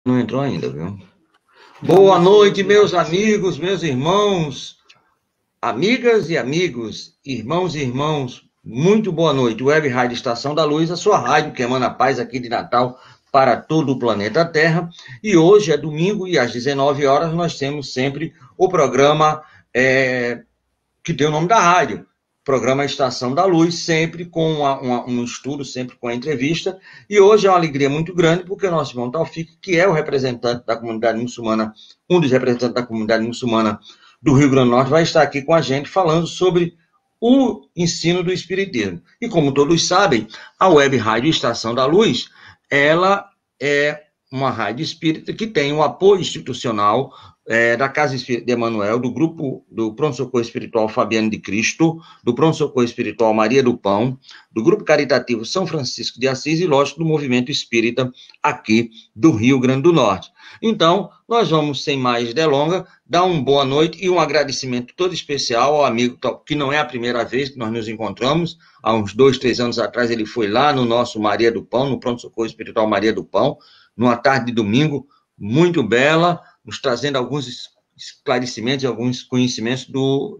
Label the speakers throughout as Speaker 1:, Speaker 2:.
Speaker 1: Não entrou ainda, viu? Boa noite, meus amigos, meus irmãos, amigas e amigos, irmãos e irmãos, muito boa noite. Web Rádio Estação da Luz, a sua rádio que emana paz aqui de Natal para todo o planeta Terra. E hoje é domingo e às 19 horas nós temos sempre o programa que tem o nome da rádio, programa Estação da Luz, sempre com um estudo, sempre com a entrevista. E hoje é uma alegria muito grande, porque o nosso irmão Taufik, que é o representante da comunidade muçulmana, um dos representantes da comunidade muçulmana do Rio Grande do Norte, vai estar aqui com a gente falando sobre o ensino do Espiritismo. E como todos sabem, a Web Rádio Estação da Luz, ela é uma rádio espírita que tem o apoio institucional da Casa Espírita de Emanuel, do grupo do Pronto-Socorro Espiritual Fabiano de Cristo, do Pronto-Socorro Espiritual Maria do Pão, do Grupo Caritativo São Francisco de Assis e, lógico, do Movimento Espírita aqui do Rio Grande do Norte. Então, nós vamos, sem mais delongas, dar uma boa noite e um agradecimento todo especial ao amigo, que não é a primeira vez que nós nos encontramos, há uns 2, 3 anos atrás ele foi lá no nosso Maria do Pão, no Pronto-Socorro Espiritual Maria do Pão, numa tarde de domingo muito bela, nos trazendo alguns esclarecimentos, alguns conhecimentos do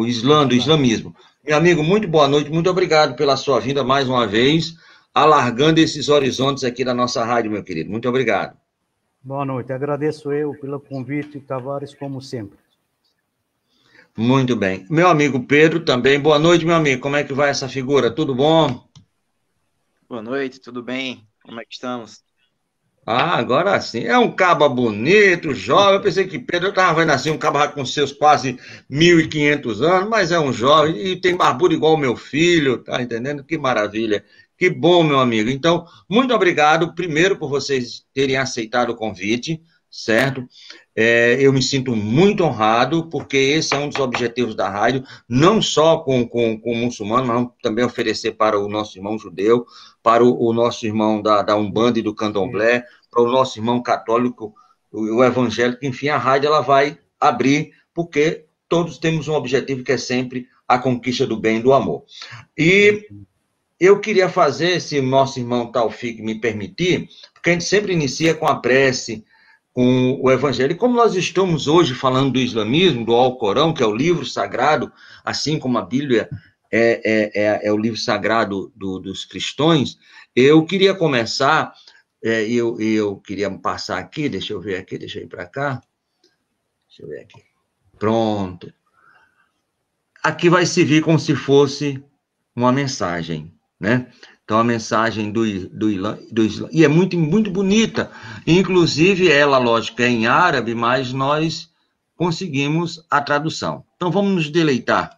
Speaker 1: islamismo. Meu amigo, muito boa noite, muito obrigado pela sua vinda mais uma vez, alargando esses horizontes aqui da nossa rádio, meu querido. Muito obrigado.
Speaker 2: Boa noite, agradeço eu pelo convite, Tavares, como sempre.
Speaker 1: Muito bem. Meu amigo Pedro também, boa noite, meu amigo, como é que vai essa figura? Tudo bom?
Speaker 3: Boa noite, tudo bem? Como é que estamos?
Speaker 1: Ah, agora sim. É um caba bonito, jovem. Eu pensei que Pedro, eu estava vendo assim, um caba com seus quase 1.500 anos, mas é um jovem e tem barbura igual o meu filho, tá entendendo? Que maravilha. Que bom, meu amigo. Então, muito obrigado, primeiro, por vocês terem aceitado o convite, certo? Eu me sinto muito honrado, porque esse é um dos objetivos da rádio, não só com o muçulmano, mas também oferecer para o nosso irmão judeu, para o nosso irmão da Umbanda e do Candomblé, para o nosso irmão católico, o evangélico, enfim, a rádio ela vai abrir, porque todos temos um objetivo que é sempre a conquista do bem e do amor. E eu queria fazer, se o nosso irmão Taufik me permitir, porque a gente sempre inicia com a prece, com o evangelho. E como nós estamos hoje falando do islamismo, do Alcorão, que é o livro sagrado, assim como a Bíblia é o livro sagrado dos cristãos, eu queria começar, eu queria passar aqui, deixa eu ver aqui, deixa eu ir para cá. Deixa eu ver aqui. Pronto. Aqui vai servir como se fosse uma mensagem, né? Então, a mensagem do Islã, e é muito, muito bonita. Inclusive, ela, lógico, é em árabe, mas nós conseguimos a tradução. Então, vamos nos deleitar.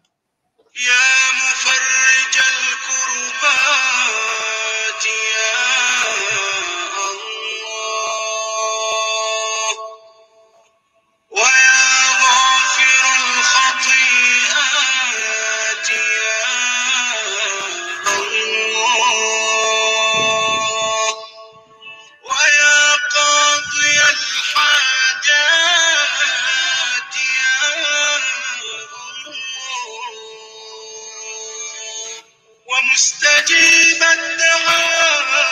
Speaker 4: ومستجيب الدعوات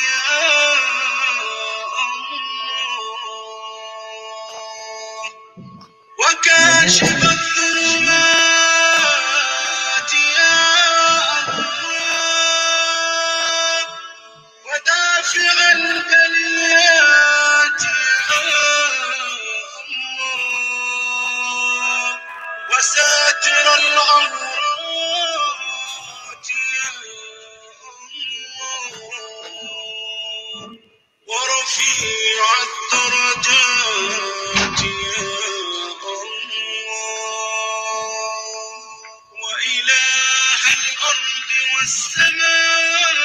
Speaker 4: يا الله وكاشف الظلمات يا الله ودافع البليات يا الله وساتر العورات يا الله ورفيع الدرجات يا الله وإله الأرض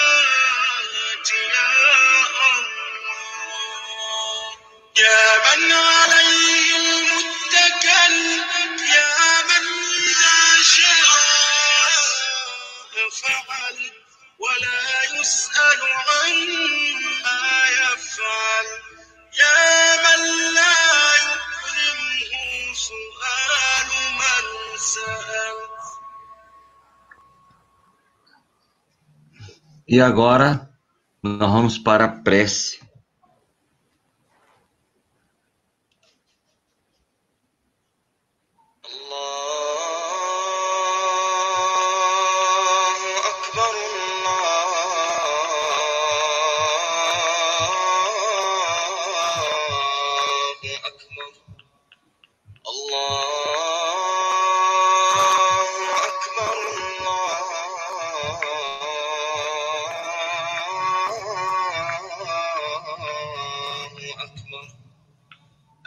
Speaker 4: والسماوات يا الله يا من عليه المتكل يا من إذا شاء فعل ولا يسأل عما يفعل يا من لا يكرمه سؤال من سأل.
Speaker 1: E agora, nós vamos para a prece.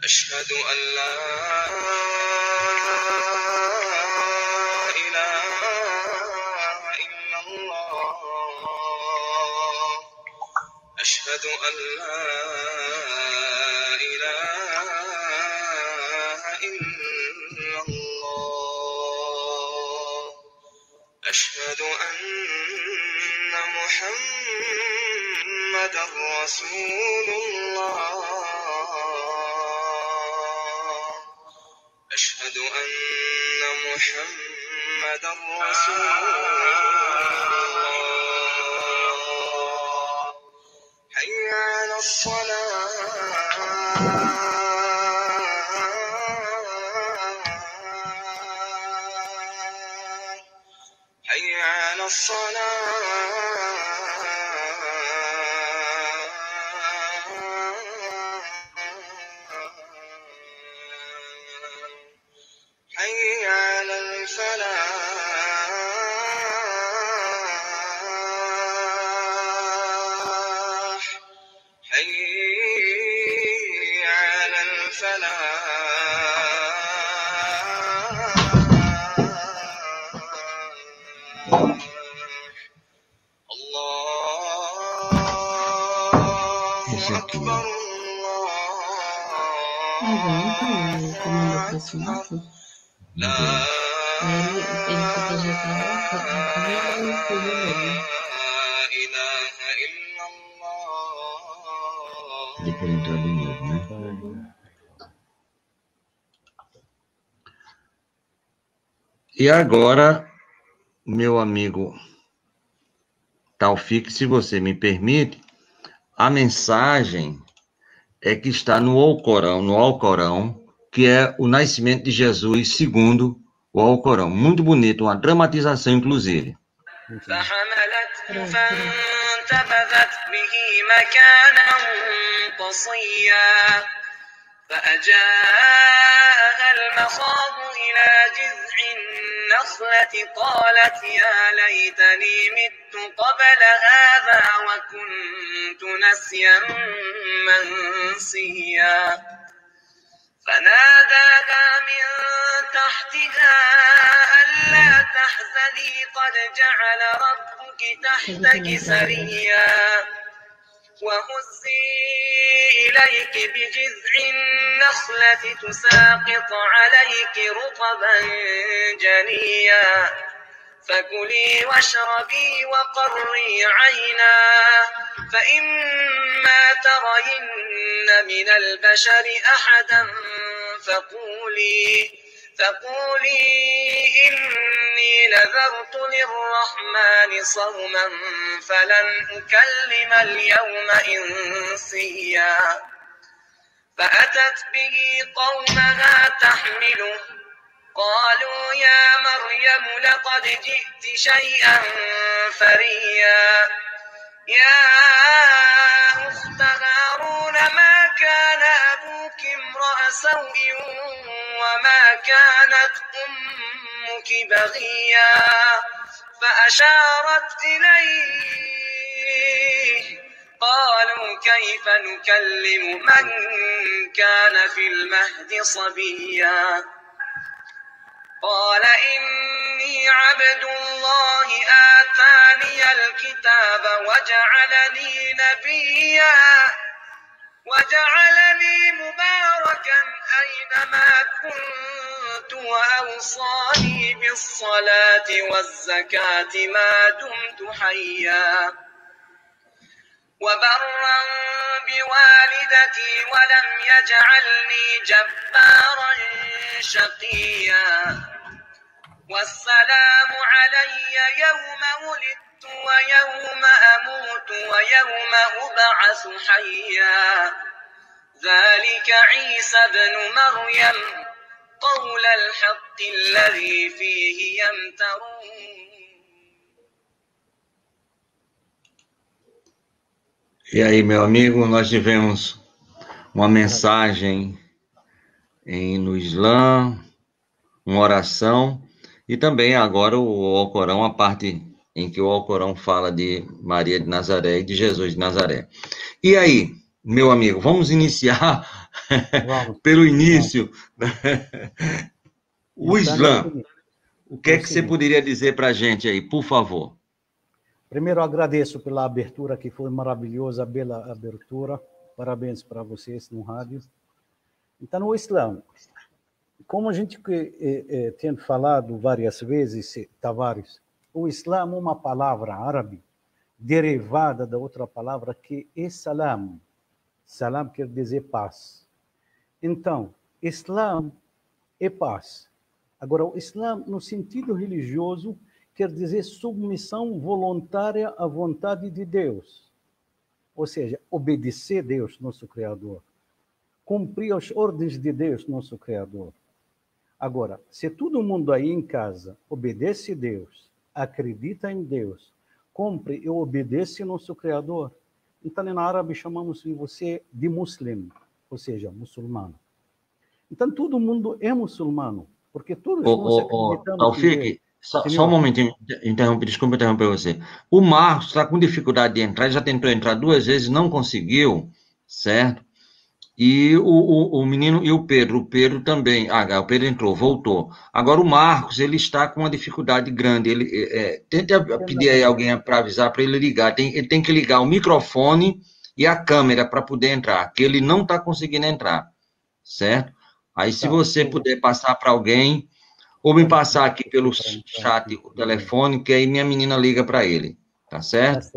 Speaker 4: أشهد أن لا إله إلا الله أشهد أن لا إله إلا الله أشهد أن محمدا رسول الله أشهد أن محمدا رسول الله حي على الصلاة حي على حي على الفلاح حي على الفلاح الله أكبر الله أكبر لا إله إلا الله.
Speaker 1: Depois entrar de novo, né? E agora, meu amigo Taufik, se você me permite, a mensagem é que está no Alcorão, que é o nascimento de Jesus segundo o Alcorão. Muito bonito, uma dramatização, inclusive.
Speaker 4: فحملته فانتبذت به مكانا قصيا فأجاءها المخاض إلى جذع النخلة قالت يا ليتني مت قبل هذا وكنت نسيا منسيا فناداها من تحتها ألا تحزني قد جعل ربك تحتك سريا وهزي إليك بجذع النخلة تساقط عليك رطبا جنيا فكلي واشربي وقري عينا فإما ترين من البشر أحدا فقولي إني نذرت للرحمن صوما فلن أكلم اليوم إنسيا فأتت به قومها تحمله قالوا يا مريم لقد جئت شيئا فريا يا أخت هارون ما كان أبوك امرأ سوء وما كانت أمك بغيا فأشارت إليه قالوا كيف نكلم من كان في المهد صبيا قال إني عبد الله آتاني الكتاب وجعلني نبيا وجعلني مباركا أينما كنت وأوصاني بالصلاة والزكاة ما دمت حيا وبرا بوالدتي ولم يجعلني جبارا شقيا والسلام علي يوم ولدت ويوم أموت ويوم أبعث حيا ذلك عيسى ابن مريم قول الحق الذي فيه يمترون.
Speaker 1: E aí, meu amigo, nós tivemos uma mensagem no Islã, uma oração, e também agora o Alcorão, a parte em que o Alcorão fala de Maria de Nazaré e de Jesus de Nazaré. E aí, meu amigo, vamos iniciar pelo início. O Islã, o que é que você poderia dizer para a gente aí, por favor?
Speaker 2: Primeiro, agradeço pela abertura, que foi maravilhosa, bela abertura. Parabéns para vocês no rádio. Então, o Islã, como a gente tem falado várias vezes, Tavares, o Islã é uma palavra árabe derivada da outra palavra que é salam. Salam quer dizer paz. Então, Islã é paz. Agora, o Islã, no sentido religioso, quer dizer submissão voluntária à vontade de Deus. Ou seja, obedecer a Deus, nosso Criador. Cumprir as ordens de Deus, nosso Criador. Agora, se todo mundo aí em casa obedece a Deus, acredita em Deus, cumpre e obedece ao nosso Criador, então, na árabe, chamamos você de muslim, ou seja, muçulmano. Então, todo mundo é muçulmano, porque todos nós acreditamos
Speaker 1: Taufik, só um momentinho, desculpa interromper você. O Marcos está com dificuldade de entrar, já tentou entrar 2 vezes, não conseguiu, certo? E o menino e o Pedro também. O Pedro entrou, voltou. Agora o Marcos, ele está com uma dificuldade grande. Tenta pedir aí alguém para avisar para ele ligar. Ele tem que ligar o microfone e a câmera para poder entrar, que ele não está conseguindo entrar, certo? Aí se você puder passar para alguém, ou me passar aqui pelo chat o telefone, que aí minha menina liga para ele, tá certo?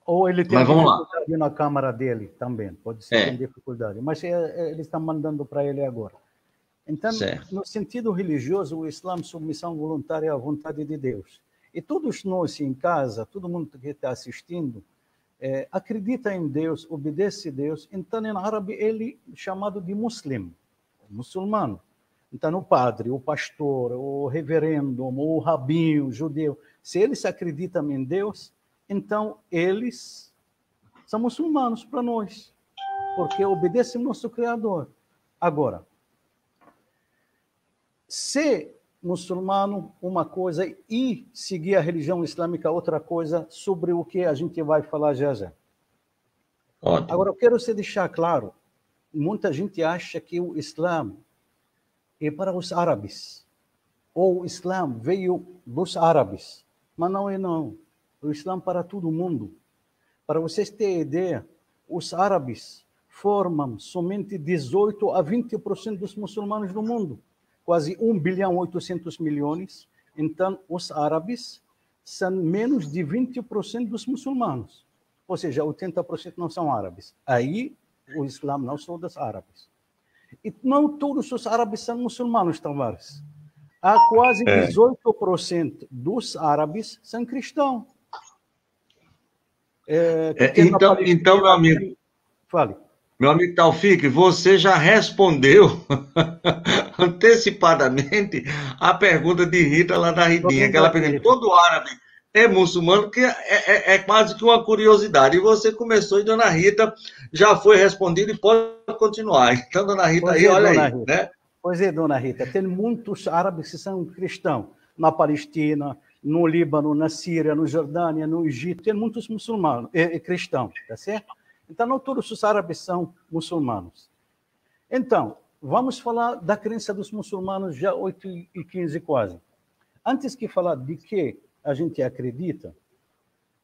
Speaker 2: Ou ele tem dificuldade na câmera dele também, pode ser tem dificuldade. Mas eles estão mandando para ele agora. Então, no sentido religioso, o Islã é submissão voluntária à vontade de Deus. E todos nós em casa, todo mundo que está assistindo, acredita em Deus, obedece a Deus. Então, em árabe, ele é chamado de muslim, muçulmano. Então, o padre, o pastor, o reverendo, o rabino, o judeu, se eles acreditam em Deus, então, eles são muçulmanos para nós, porque obedecem ao nosso Criador. Agora, ser muçulmano, uma coisa, e seguir a religião islâmica, outra coisa, sobre o que a gente vai falar já já.
Speaker 1: Ótimo.
Speaker 2: Agora, eu quero deixar claro, muita gente acha que o Islã é para os árabes, ou o Islã veio dos árabes, mas não é não. O Islã para todo mundo. Para vocês terem ideia, os árabes formam somente 18% a 20% dos muçulmanos do mundo. Quase 1 bilhão 800 milhões. Então, os árabes são menos de 20% dos muçulmanos. Ou seja, 80% não são árabes. Aí, o Islã não são dos árabes. E não todos os árabes são muçulmanos, Tavares. Há quase 18% dos árabes são cristãos.
Speaker 1: Então, meu amigo,
Speaker 2: fale.
Speaker 1: Meu amigo Taufik, você já respondeu antecipadamente a pergunta de Rita lá da Ritinha, que ela perguntou: todo árabe é muçulmano, que é quase que uma curiosidade. E você começou e Dona Rita já foi respondida e pode continuar. Então, Dona Rita, olha aí, né?
Speaker 2: Pois é, Dona Rita, tem muitos árabes que são cristãos na Palestina, no Líbano, na Síria, no Jordânia, no Egito, tem muitos muçulmanos, cristãos, tá certo? Então, não todos os árabes são muçulmanos. Então, vamos falar da crença dos muçulmanos já 8h15 quase. Antes de falar de que a gente acredita,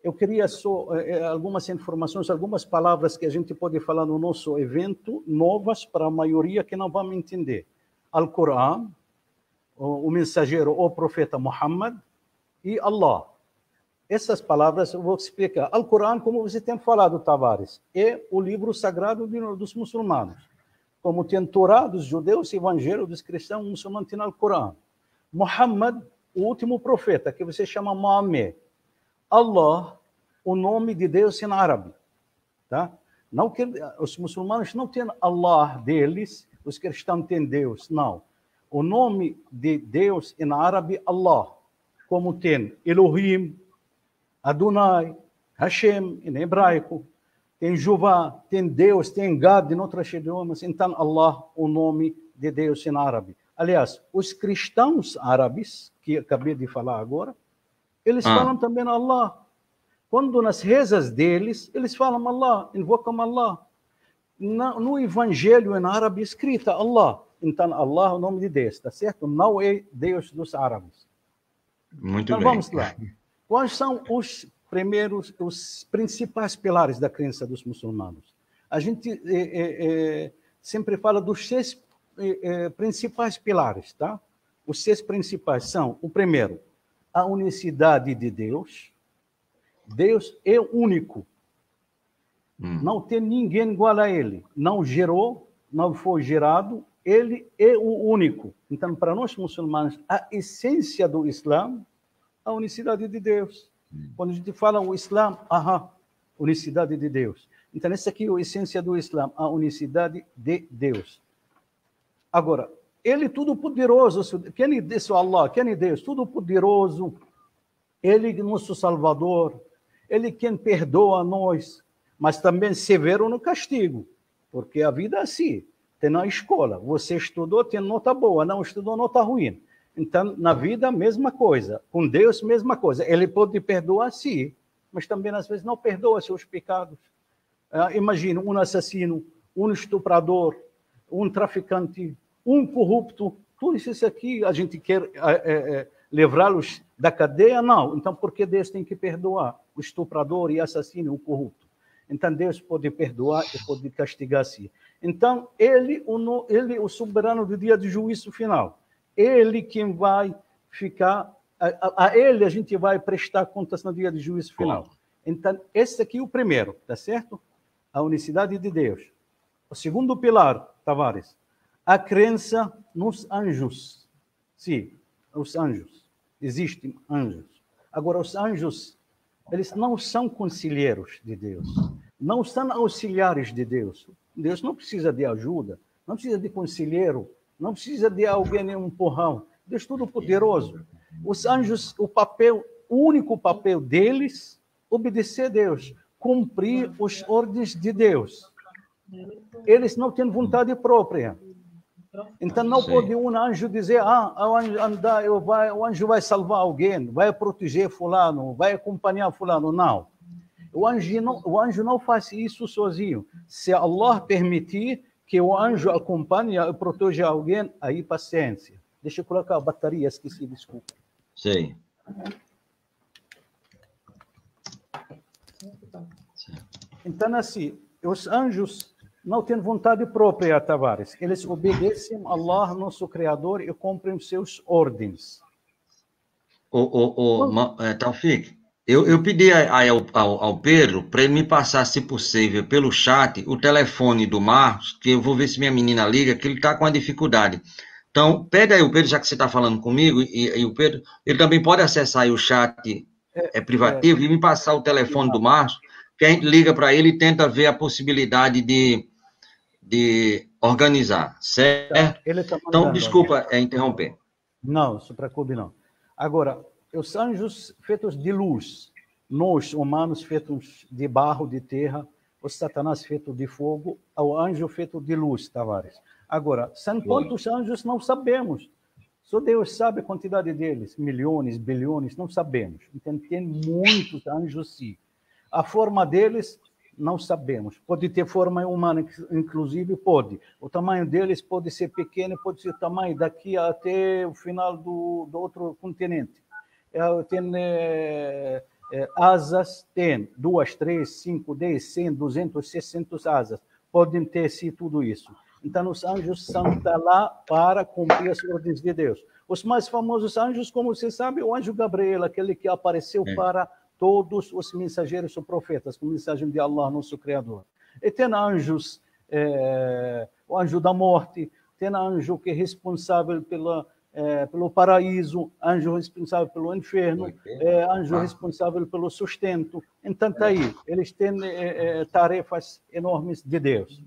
Speaker 2: eu queria só algumas informações, algumas palavras que a gente pode falar no nosso evento, novas para a maioria que não vão entender. Al-Qur'an, o mensageiro, o profeta Muhammad, e Allah. Essas palavras eu vou explicar. Al-Qur'an, como você tem falado, Tavares, é o livro sagrado dos muçulmanos. Como tem Torá dos judeus, Evangelho dos cristãos, muçulmanos tem Al-Qur'an. Muhammad, o último profeta, que você chama Maomé. Allah, o nome de Deus em árabe. Tá? Não que os muçulmanos não têm Allah deles, os cristãos têm Deus, não. O nome de Deus em árabe, Allah, como tem Elohim, Adonai, Hashem em hebraico, tem Jeová, tem Deus, tem God em outros idiomas. Então, Allah, o nome de Deus em árabe. Aliás, os cristãos árabes, que acabei de falar agora, eles falam também Allah. Quando nas rezas deles, eles falam Allah, invocam Allah. No Evangelho em árabe escrita Allah. Então, Allah é o nome de Deus, tá certo? Não é Deus dos árabes.
Speaker 1: Muito
Speaker 2: então,
Speaker 1: bem.
Speaker 2: Vamos lá. Quais são os principais pilares da crença dos muçulmanos? A gente sempre fala dos 6 principais pilares, tá? Os 6 principais são, o primeiro, a unicidade de Deus. Deus é único. Não tem ninguém igual a ele. Não gerou, não foi gerado. Ele é o único. Então, para nós muçulmanos, a essência do Islã é a unicidade de Deus. Quando a gente fala o Islã, unicidade de Deus. Então, essa aqui é a essência do Islã, a unicidade de Deus. Agora, ele tudo poderoso. Quem é isso? Allah, quem é Deus? Tudo poderoso. Ele é nosso Salvador. Ele quem perdoa a nós, mas também severo no castigo, porque a vida é assim. Tem na escola, você estudou, tem nota boa, não estudou, nota ruim. Então, na vida, a mesma coisa. Com Deus, mesma coisa. Ele pode perdoar, sim, mas também, às vezes, não perdoa seus pecados. Imagina um assassino, um estuprador, um traficante, um corrupto. Tudo isso aqui, a gente quer livrá-los da cadeia? Não. Então, por que Deus tem que perdoar o estuprador e assassino, o corrupto? Então, Deus pode perdoar e pode castigar sim. Então, ele, o soberano do dia do juízo final. Ele quem vai ficar... A ele a gente vai prestar contas no dia do juízo final. Então, esse aqui é o primeiro, tá certo? A unicidade de Deus. O segundo pilar, Tavares, a crença nos anjos. Sim, os anjos. Existem anjos. Agora, os anjos, eles não são conselheiros de Deus. Não são auxiliares de Deus. Deus não precisa de ajuda, não precisa de conselheiro, não precisa de alguém em um empurrão. Deus é todo poderoso. Os anjos, o único papel deles, obedecer a Deus, cumprir as ordens de Deus. Eles não têm vontade própria. Então não pode um anjo dizer, o anjo vai salvar alguém, vai proteger fulano, vai acompanhar fulano. Não. O anjo não faz isso sozinho. Se Allah permitir que o anjo acompanhe e proteja alguém, aí paciência. Deixa eu colocar a bateria, esqueci, desculpa.
Speaker 1: Sei.
Speaker 2: Então, assim, os anjos não têm vontade própria, Tavares. Eles obedecem a Allah, nosso Criador, e cumprem seus ordens.
Speaker 1: Taufik, eu pedi ao Pedro para ele me passar, se possível, pelo chat, o telefone do Marcos, que eu vou ver se minha menina liga, que ele está com uma dificuldade. Então, pega aí o Pedro, já que você está falando comigo, e o Pedro, ele também pode acessar aí o chat privativo e me passar o telefone do Marcos, que a gente liga para ele e tenta ver a possibilidade de organizar, certo? Então, desculpa interromper.
Speaker 2: Não, se preocupe não. Agora, os anjos feitos de luz, nós, humanos, feitos de barro, de terra, o Satanás feito de fogo, o anjo feito de luz, Tavares. Agora, são quantos anjos não sabemos. Só Deus sabe a quantidade deles, milhões, bilhões, não sabemos. Então, tem muitos anjos, sim. A forma deles, não sabemos. Pode ter forma humana, inclusive pode. O tamanho deles pode ser pequeno, pode ser o tamanho daqui até o final do outro continente. Tem asas, tem 2, 3, 5, 10, 100, 200, 600 asas. Podem ter sim tudo isso. Então, os anjos são lá para cumprir as ordens de Deus. Os mais famosos anjos, como você sabe, o anjo Gabriel, aquele que apareceu para todos os mensageiros ou profetas, com mensagem de Allah, nosso Criador. E tem anjos, o anjo da morte, tem anjo que é responsável pelo paraíso, anjo responsável pelo inferno, anjo responsável pelo sustento. Então, está aí. Eles têm tarefas enormes de Deus.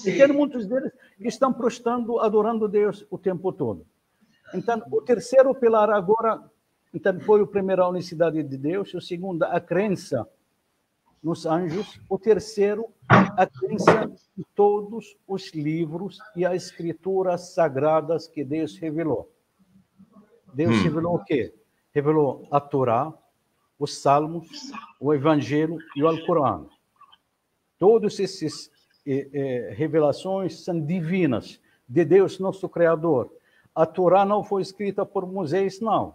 Speaker 2: E tem muitos deles que estão prostrando, adorando Deus o tempo todo. Então, o terceiro pilar agora, então, foi o primeiro, a unicidade de Deus. O segundo, a crença nos anjos. O terceiro, a crença em todos os livros e as escrituras sagradas que Deus revelou. Deus revelou o quê? Revelou a Torá, os Salmos, o Evangelho e o Alcorão. Todas essas revelações são divinas, de Deus, nosso Criador. A Torá não foi escrita por Moisés, não.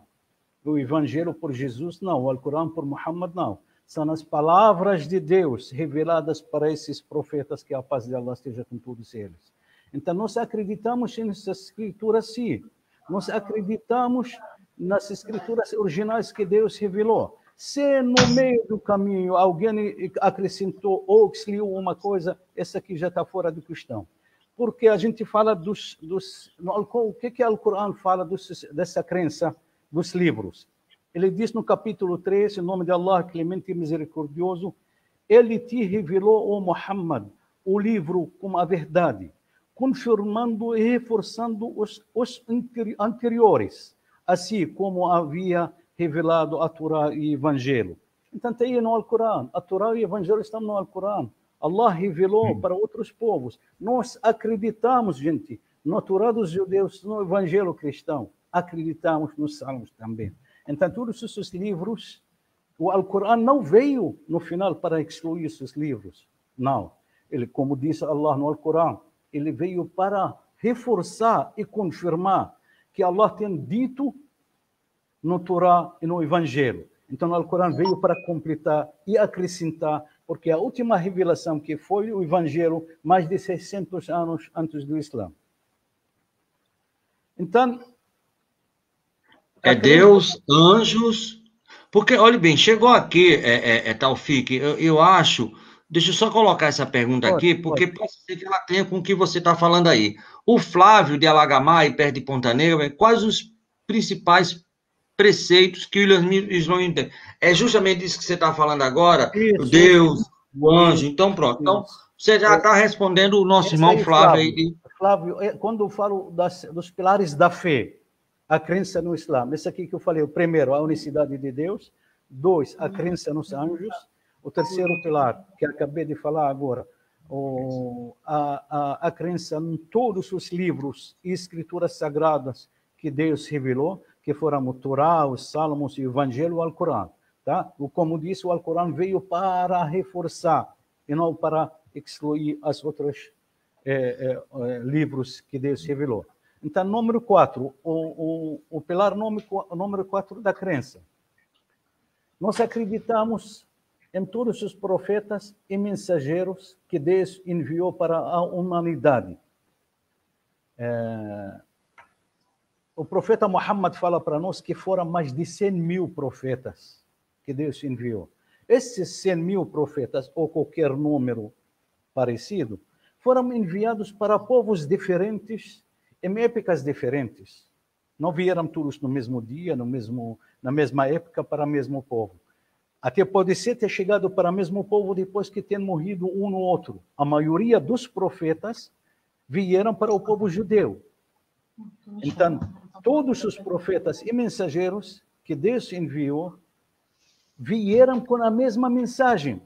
Speaker 2: O Evangelho por Jesus, não. O Alcorão por Muhammad, não. São as palavras de Deus reveladas para esses profetas, que a paz de Allah esteja com todos eles. Então, nós acreditamos nessas escrituras, sim. Nós acreditamos nas escrituras originais que Deus revelou. Se no meio do caminho alguém acrescentou ou auxiliou uma coisa, essa aqui já está fora de questão. Porque a gente fala o que o Alcorão fala dessa crença dos livros? Ele diz no capítulo 3, em nome de Allah, clemente e misericordioso, ele te revelou, ó Muhammad, o livro como a verdade, confirmando e reforçando os anteriores, assim como havia revelado a Torá e o Evangelho. Então, tem no Alcorão. A Torá e o Evangelho estão no Alcorão. Allah revelou para outros povos. Nós acreditamos, gente, na Torá dos judeus, no Evangelho cristão. Acreditamos nos Salmos também. Então, todos esses livros, o Alcorão não veio no final para excluir esses livros. Não. Ele, como disse Allah no Alcorão, ele veio para reforçar e confirmar que Allah tem dito no Torá e no Evangelho. Então, o Alcorão veio para completar e acrescentar, porque a última revelação que foi o Evangelho, mais de 600 anos antes do Islã. Então,
Speaker 1: Deus, anjos, porque, olha bem, chegou aqui, Taufik, eu acho, deixa eu só colocar essa pergunta aqui, porque pode ser que ela tenha com o que você está falando aí. O Flávio de Alagamai, perto de Ponta Negra, quais os principais preceitos que o Islã tem? É justamente isso que você está falando agora, o Deus, o anjo, então pronto. Então, você já está respondendo o nosso irmão Flávio aí.
Speaker 2: Flávio, quando eu falo dos pilares da fé, a crença no Islã. Esse aqui que eu falei, o primeiro, a unicidade de Deus. 2, a crença nos anjos. O terceiro pilar, que acabei de falar agora, a crença em todos os livros e escrituras sagradas que Deus revelou, que foram o Torá, os Salmos, o Evangelho e o Alcorão. Tá? Como disse, o Alcorão veio para reforçar e não para excluir os outros livros que Deus revelou. Então, número 4, o pilar número 4 da crença. Nós acreditamos em todos os profetas e mensageiros que Deus enviou para a humanidade. O profeta Muhammad fala para nós que foram mais de 100 mil profetas que Deus enviou. Esses 100 mil profetas, ou qualquer número parecido, foram enviados para povos diferentes, em épocas diferentes. Não vieram todos no mesmo dia, na mesma época, para o mesmo povo. Até pode ser ter chegado para o mesmo povo depois que tenham morrido um no outro. A maioria dos profetas vieram para o povo judeu. Então, todos os profetas e mensageiros que Deus enviou vieram com a mesma mensagem.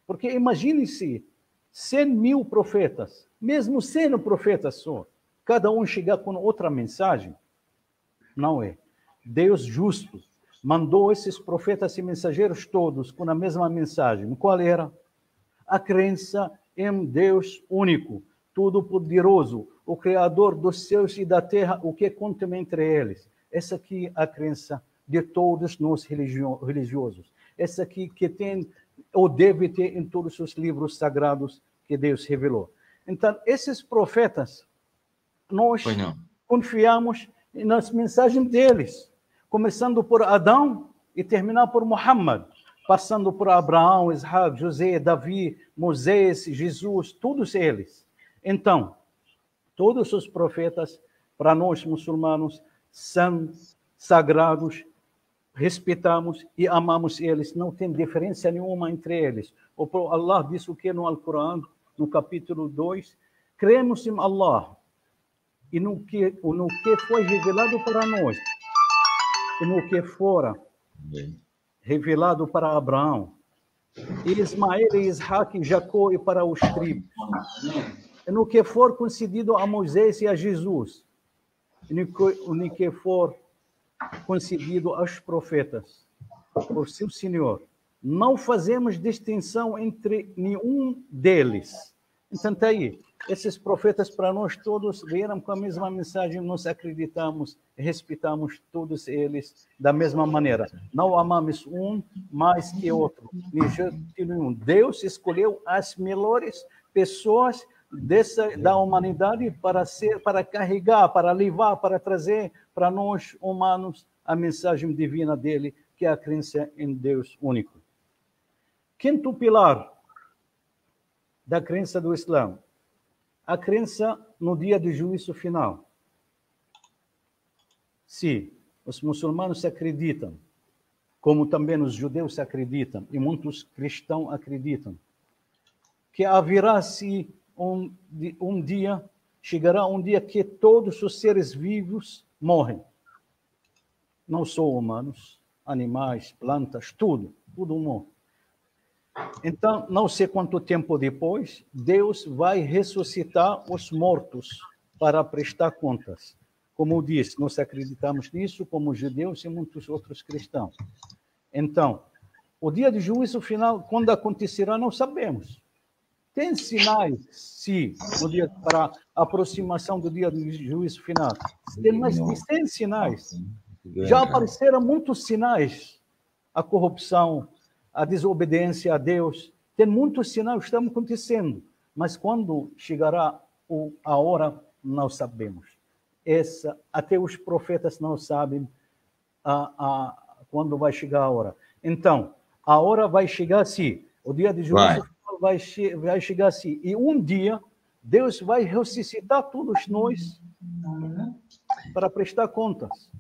Speaker 2: Porque imagine-se 100 mil profetas, mesmo 100 profetas só, cada um chegar com outra mensagem. Não é. Deus justo mandou esses profetas e mensageiros todos com a mesma mensagem. Qual era? A crença em Deus único, todo-poderoso, o Criador dos céus e da terra, o que contém entre eles. Essa aqui é a crença de todos nós religiosos. Essa aqui que tem ou deve ter em todos os livros sagrados que Deus revelou. Então, esses profetas, nós confiamos nas mensagens deles, começando por Adão e terminar por Muhammad, passando por Abraão, Isaac, José, Davi, Moisés, Jesus, todos eles. Então, todos os profetas para nós muçulmanos, são sagrados, respeitamos e amamos eles, não tem diferença nenhuma entre eles. O Allah diz o que no Alcorão, no capítulo 2, cremos em Allah e no que foi revelado para nós, e no que fora revelado para Abraão, e Ismael, e Isaac, e Jacó e para os tribos, e no que for concedido a Moisés e a Jesus, e no que for concedido aos profetas por seu Senhor. Não fazemos distinção entre nenhum deles. Então, está aí. Esses profetas, para nós todos, vieram com a mesma mensagem, nós acreditamos e respeitamos todos eles da mesma maneira. Não amamos um mais que outro. Nenhum. Deus escolheu as melhores pessoas da humanidade para carregar, para levar, para trazer para nós humanos a mensagem divina dele, que é a crença em Deus único. Quinto pilar da crença do Islã, a crença no dia do juízo final. Sim, os muçulmanos acreditam, como também os judeus acreditam, e muitos cristãos acreditam, que haverá-se um dia, chegará um dia que todos os seres vivos morrem. Não só humanos, animais, plantas, tudo morre. Então, não sei quanto tempo depois, Deus vai ressuscitar os mortos para prestar contas. Como eu disse, nós acreditamos nisso como judeus e muitos outros cristãos. Então, o dia do juízo final, quando acontecerá, não sabemos. Tem sinais, sim, para a aproximação do dia do juízo final. Tem mais de 100 sinais. Já apareceram muitos sinais. A corrupção, a desobediência a Deus. Tem muitos sinais que estão acontecendo. Mas quando chegará a hora, não sabemos. Até os profetas não sabem quando vai chegar a hora. Então, a hora vai chegar sim. O dia de juízo vai chegar assim. E um dia, Deus vai ressuscitar todos nós para prestar contas.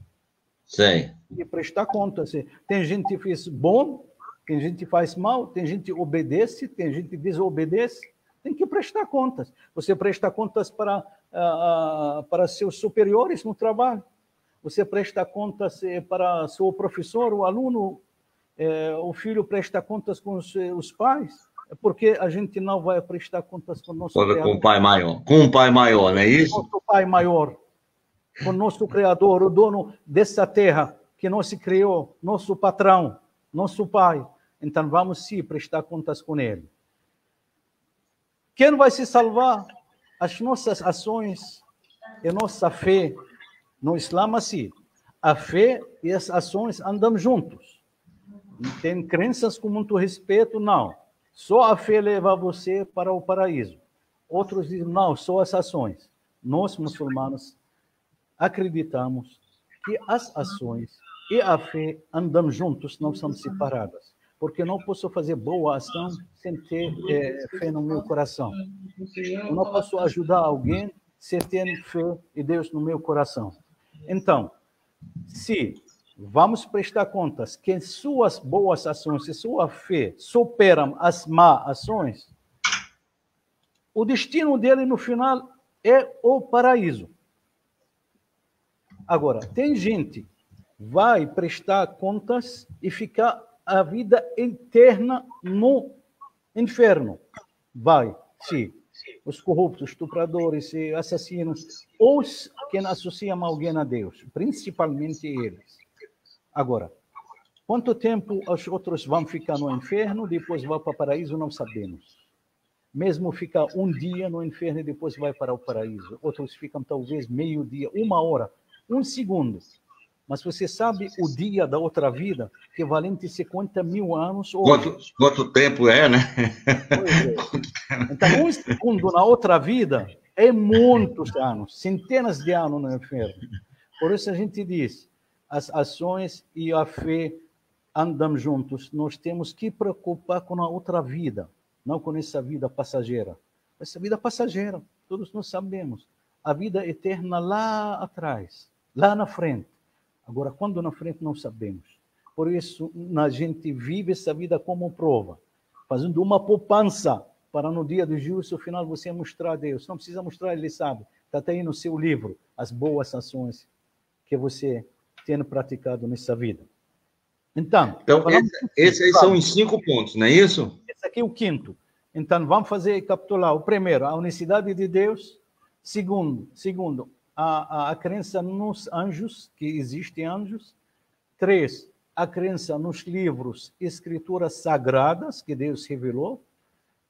Speaker 1: Sim.
Speaker 2: E prestar contas. Tem gente que fez bom, tem gente que faz mal, tem gente que obedece, tem gente que desobedece. Tem que prestar contas. Você presta contas para seus superiores no trabalho. Você presta contas para seu professor, o aluno. O filho presta contas com os pais. Porque a gente não vai prestar contas com o nosso Criador.
Speaker 1: Com o Pai maior. Com o Pai maior, não é isso?
Speaker 2: Com o Pai maior. Com o nosso Criador, o dono dessa terra que nos criou, nosso patrão, nosso Pai. Então vamos sim prestar contas com Ele. Quem vai se salvar? As nossas ações e nossa fé. No Islã, assim, a fé e as ações andam juntos. Tem crenças com muito respeito? Não. Só a fé leva você para o paraíso. Outros dizem, não, só as ações. Nós, muçulmanos, acreditamos que as ações e a fé andam juntos, não são separadas. Porque não posso fazer boa ação sem ter fé no meu coração. Eu não posso ajudar alguém sem ter fé e Deus no meu coração. Então, se vamos prestar contas que suas boas ações e sua fé superam as más ações, o destino dele no final é o paraíso. Agora, tem gente que vai prestar contas e ficar a vida eterna no inferno. Vai, sim. Os corruptos, estupradores, assassinos, os que associam alguém a Deus, principalmente eles. Agora, quanto tempo os outros vão ficar no inferno, depois vão para o paraíso, não sabemos. Mesmo ficar um dia no inferno e depois vai para o paraíso. Outros ficam talvez meio dia, 1 hora, 1 segundo. Mas você sabe o dia da outra vida, que é valente 50 mil anos hoje.
Speaker 1: Quanto tempo é, né?
Speaker 2: Pois é. Então, 1 segundo na outra vida é muitos anos, centenas de anos no inferno. Por isso a gente diz, as ações e a fé andam juntos. Nós temos que preocupar com a outra vida, não com essa vida passageira. Essa vida passageira, todos nós sabemos. a vida eterna lá atrás, lá na frente. Agora, quando na frente não sabemos. Por isso, a gente vive essa vida como prova, fazendo uma poupança para no dia do juízo final você mostrar a Deus. Não precisa mostrar, Ele sabe. Está aí no seu livro as boas ações que você tem praticado nessa vida. Então
Speaker 1: esses aí são os 5 pontos, não é isso?
Speaker 2: Esse aqui é o quinto. Então, vamos fazer capitular. O primeiro, a unicidade de Deus. Segundo, a crença nos anjos, que existem anjos. 3, a crença nos livros, escrituras sagradas que Deus revelou.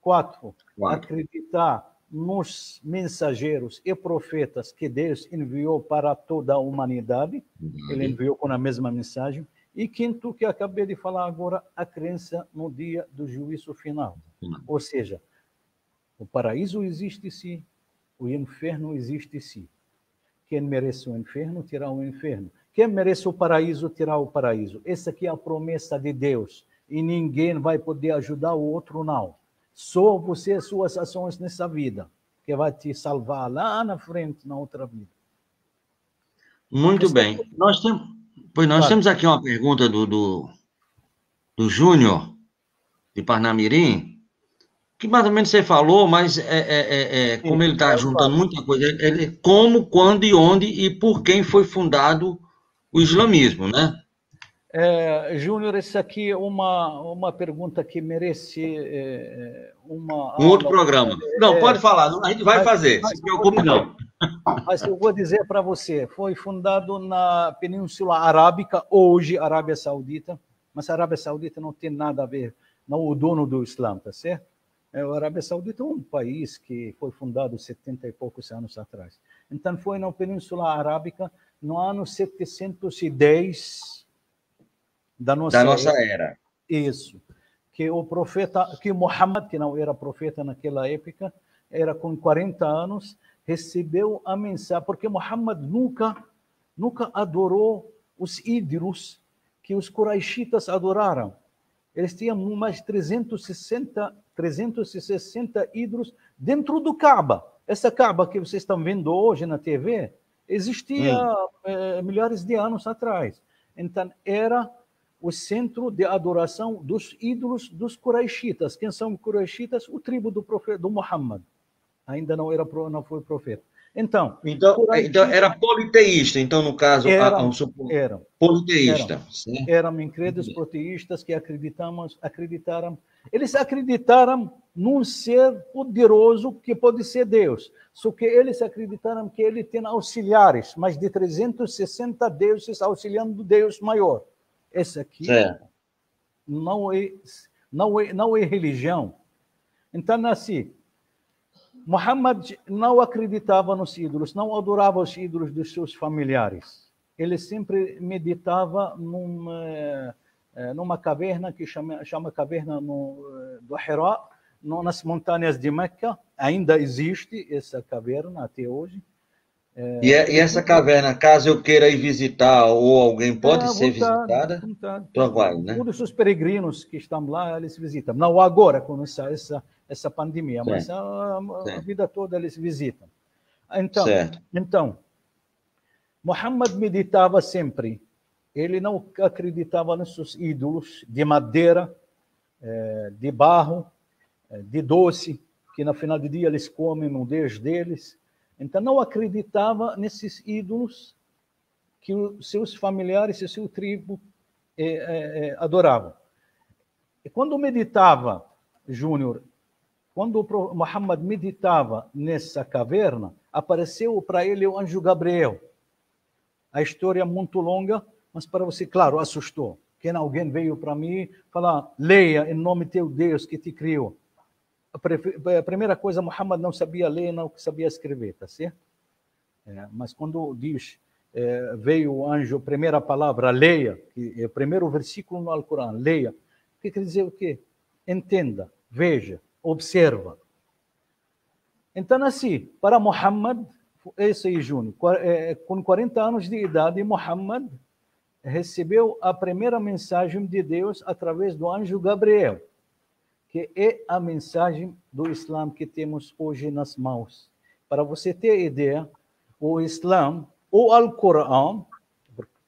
Speaker 2: 4, acreditar nos mensageiros e profetas que Deus enviou para toda a humanidade. Ele enviou com a mesma mensagem. E quinto, que eu acabei de falar agora, a crença no dia do juízo final. Ou seja, o paraíso existe sim, o inferno existe sim. Quem merece o inferno, terá o inferno. Quem merece o paraíso, terá o paraíso. Essa aqui é a promessa de Deus. E ninguém vai poder ajudar o outro, não. Só você, suas ações nessa vida, que vai te salvar lá na frente, na outra vida.
Speaker 1: Muito bem. Nós temos aqui uma pergunta do Júnior, de Parnamirim, que mais ou menos você falou, mas como ele está juntando muita coisa, como, quando e onde e por quem foi fundado o islamismo, né?
Speaker 2: Júnior, essa aqui é uma pergunta que merece
Speaker 1: um outro programa. Não, pode falar, a gente vai fazer, se preocupe não.
Speaker 2: Mas eu vou dizer para você, foi fundado na Península Arábica, hoje Arábia Saudita, mas a Arábia Saudita não tem nada a ver, não o dono do Islã, tá certo? A Arábia Saudita é um país que foi fundado 70 e poucos anos atrás. Então foi na Península Arábica, no ano 710 da nossa era. Isso. Que o profeta, que Muhammad, que não era profeta naquela época, era com 40 anos, recebeu a mensagem, porque Muhammad nunca adorou os ídolos que os Quraishitas adoraram. Eles tinham mais de 360 ídolos dentro do Kaaba. Essa Kaaba que vocês estão vendo hoje na TV, existia milhares de anos atrás. Então, era o centro de adoração dos ídolos dos Quraishitas. Quem são os Quraishitas? O tribo do profeta, do Muhammad. Ainda não foi profeta. Então
Speaker 1: era politeísta, então no caso
Speaker 2: era
Speaker 1: politeísta.
Speaker 2: Eram incrédulos politeístas que acreditaram. Eles acreditaram num ser poderoso que pode ser Deus. Só que eles acreditaram que ele tem auxiliares, mais de 360 deuses auxiliando Deus maior. Esse aqui não é religião. Então, assim, Muhammad não acreditava nos ídolos, não adorava os ídolos dos seus familiares. Ele sempre meditava numa caverna que chama caverna do Hira, nas montanhas de Meca. Ainda existe essa caverna até hoje.
Speaker 1: E essa caverna, caso eu queira ir visitar ou alguém pode ser visitada?
Speaker 2: Né? Todos os peregrinos que estão lá, eles visitam. Não agora, com essa pandemia, mas a vida toda eles visitam. Então, Muhammad meditava sempre. Ele não acreditava nesses ídolos de madeira, de barro, de doce, que no final do dia eles comem no Deus deles. Então, não acreditava nesses ídolos que os seus familiares e seu tribo adoravam. E quando meditava, Júnior, quando Muhammad meditava nessa caverna, apareceu para ele o anjo Gabriel. A história é muito longa, mas para você, claro, assustou. Que alguém veio para mim falar, leia em nome de teu Deus que te criou. A primeira coisa, Muhammad não sabia ler, não sabia escrever, tá certo? Mas quando diz, veio o anjo, primeira palavra, leia, que é o primeiro versículo no Alcorão, leia, que quer dizer o quê? Entenda, veja, observa. Então, assim, para Muhammad, esse aí, Júnior, com 40 anos de idade, Muhammad recebeu a primeira mensagem de Deus através do anjo Gabriel, que é a mensagem do Islã que temos hoje nas mãos. Para você ter ideia, o Islã, o Alcorão,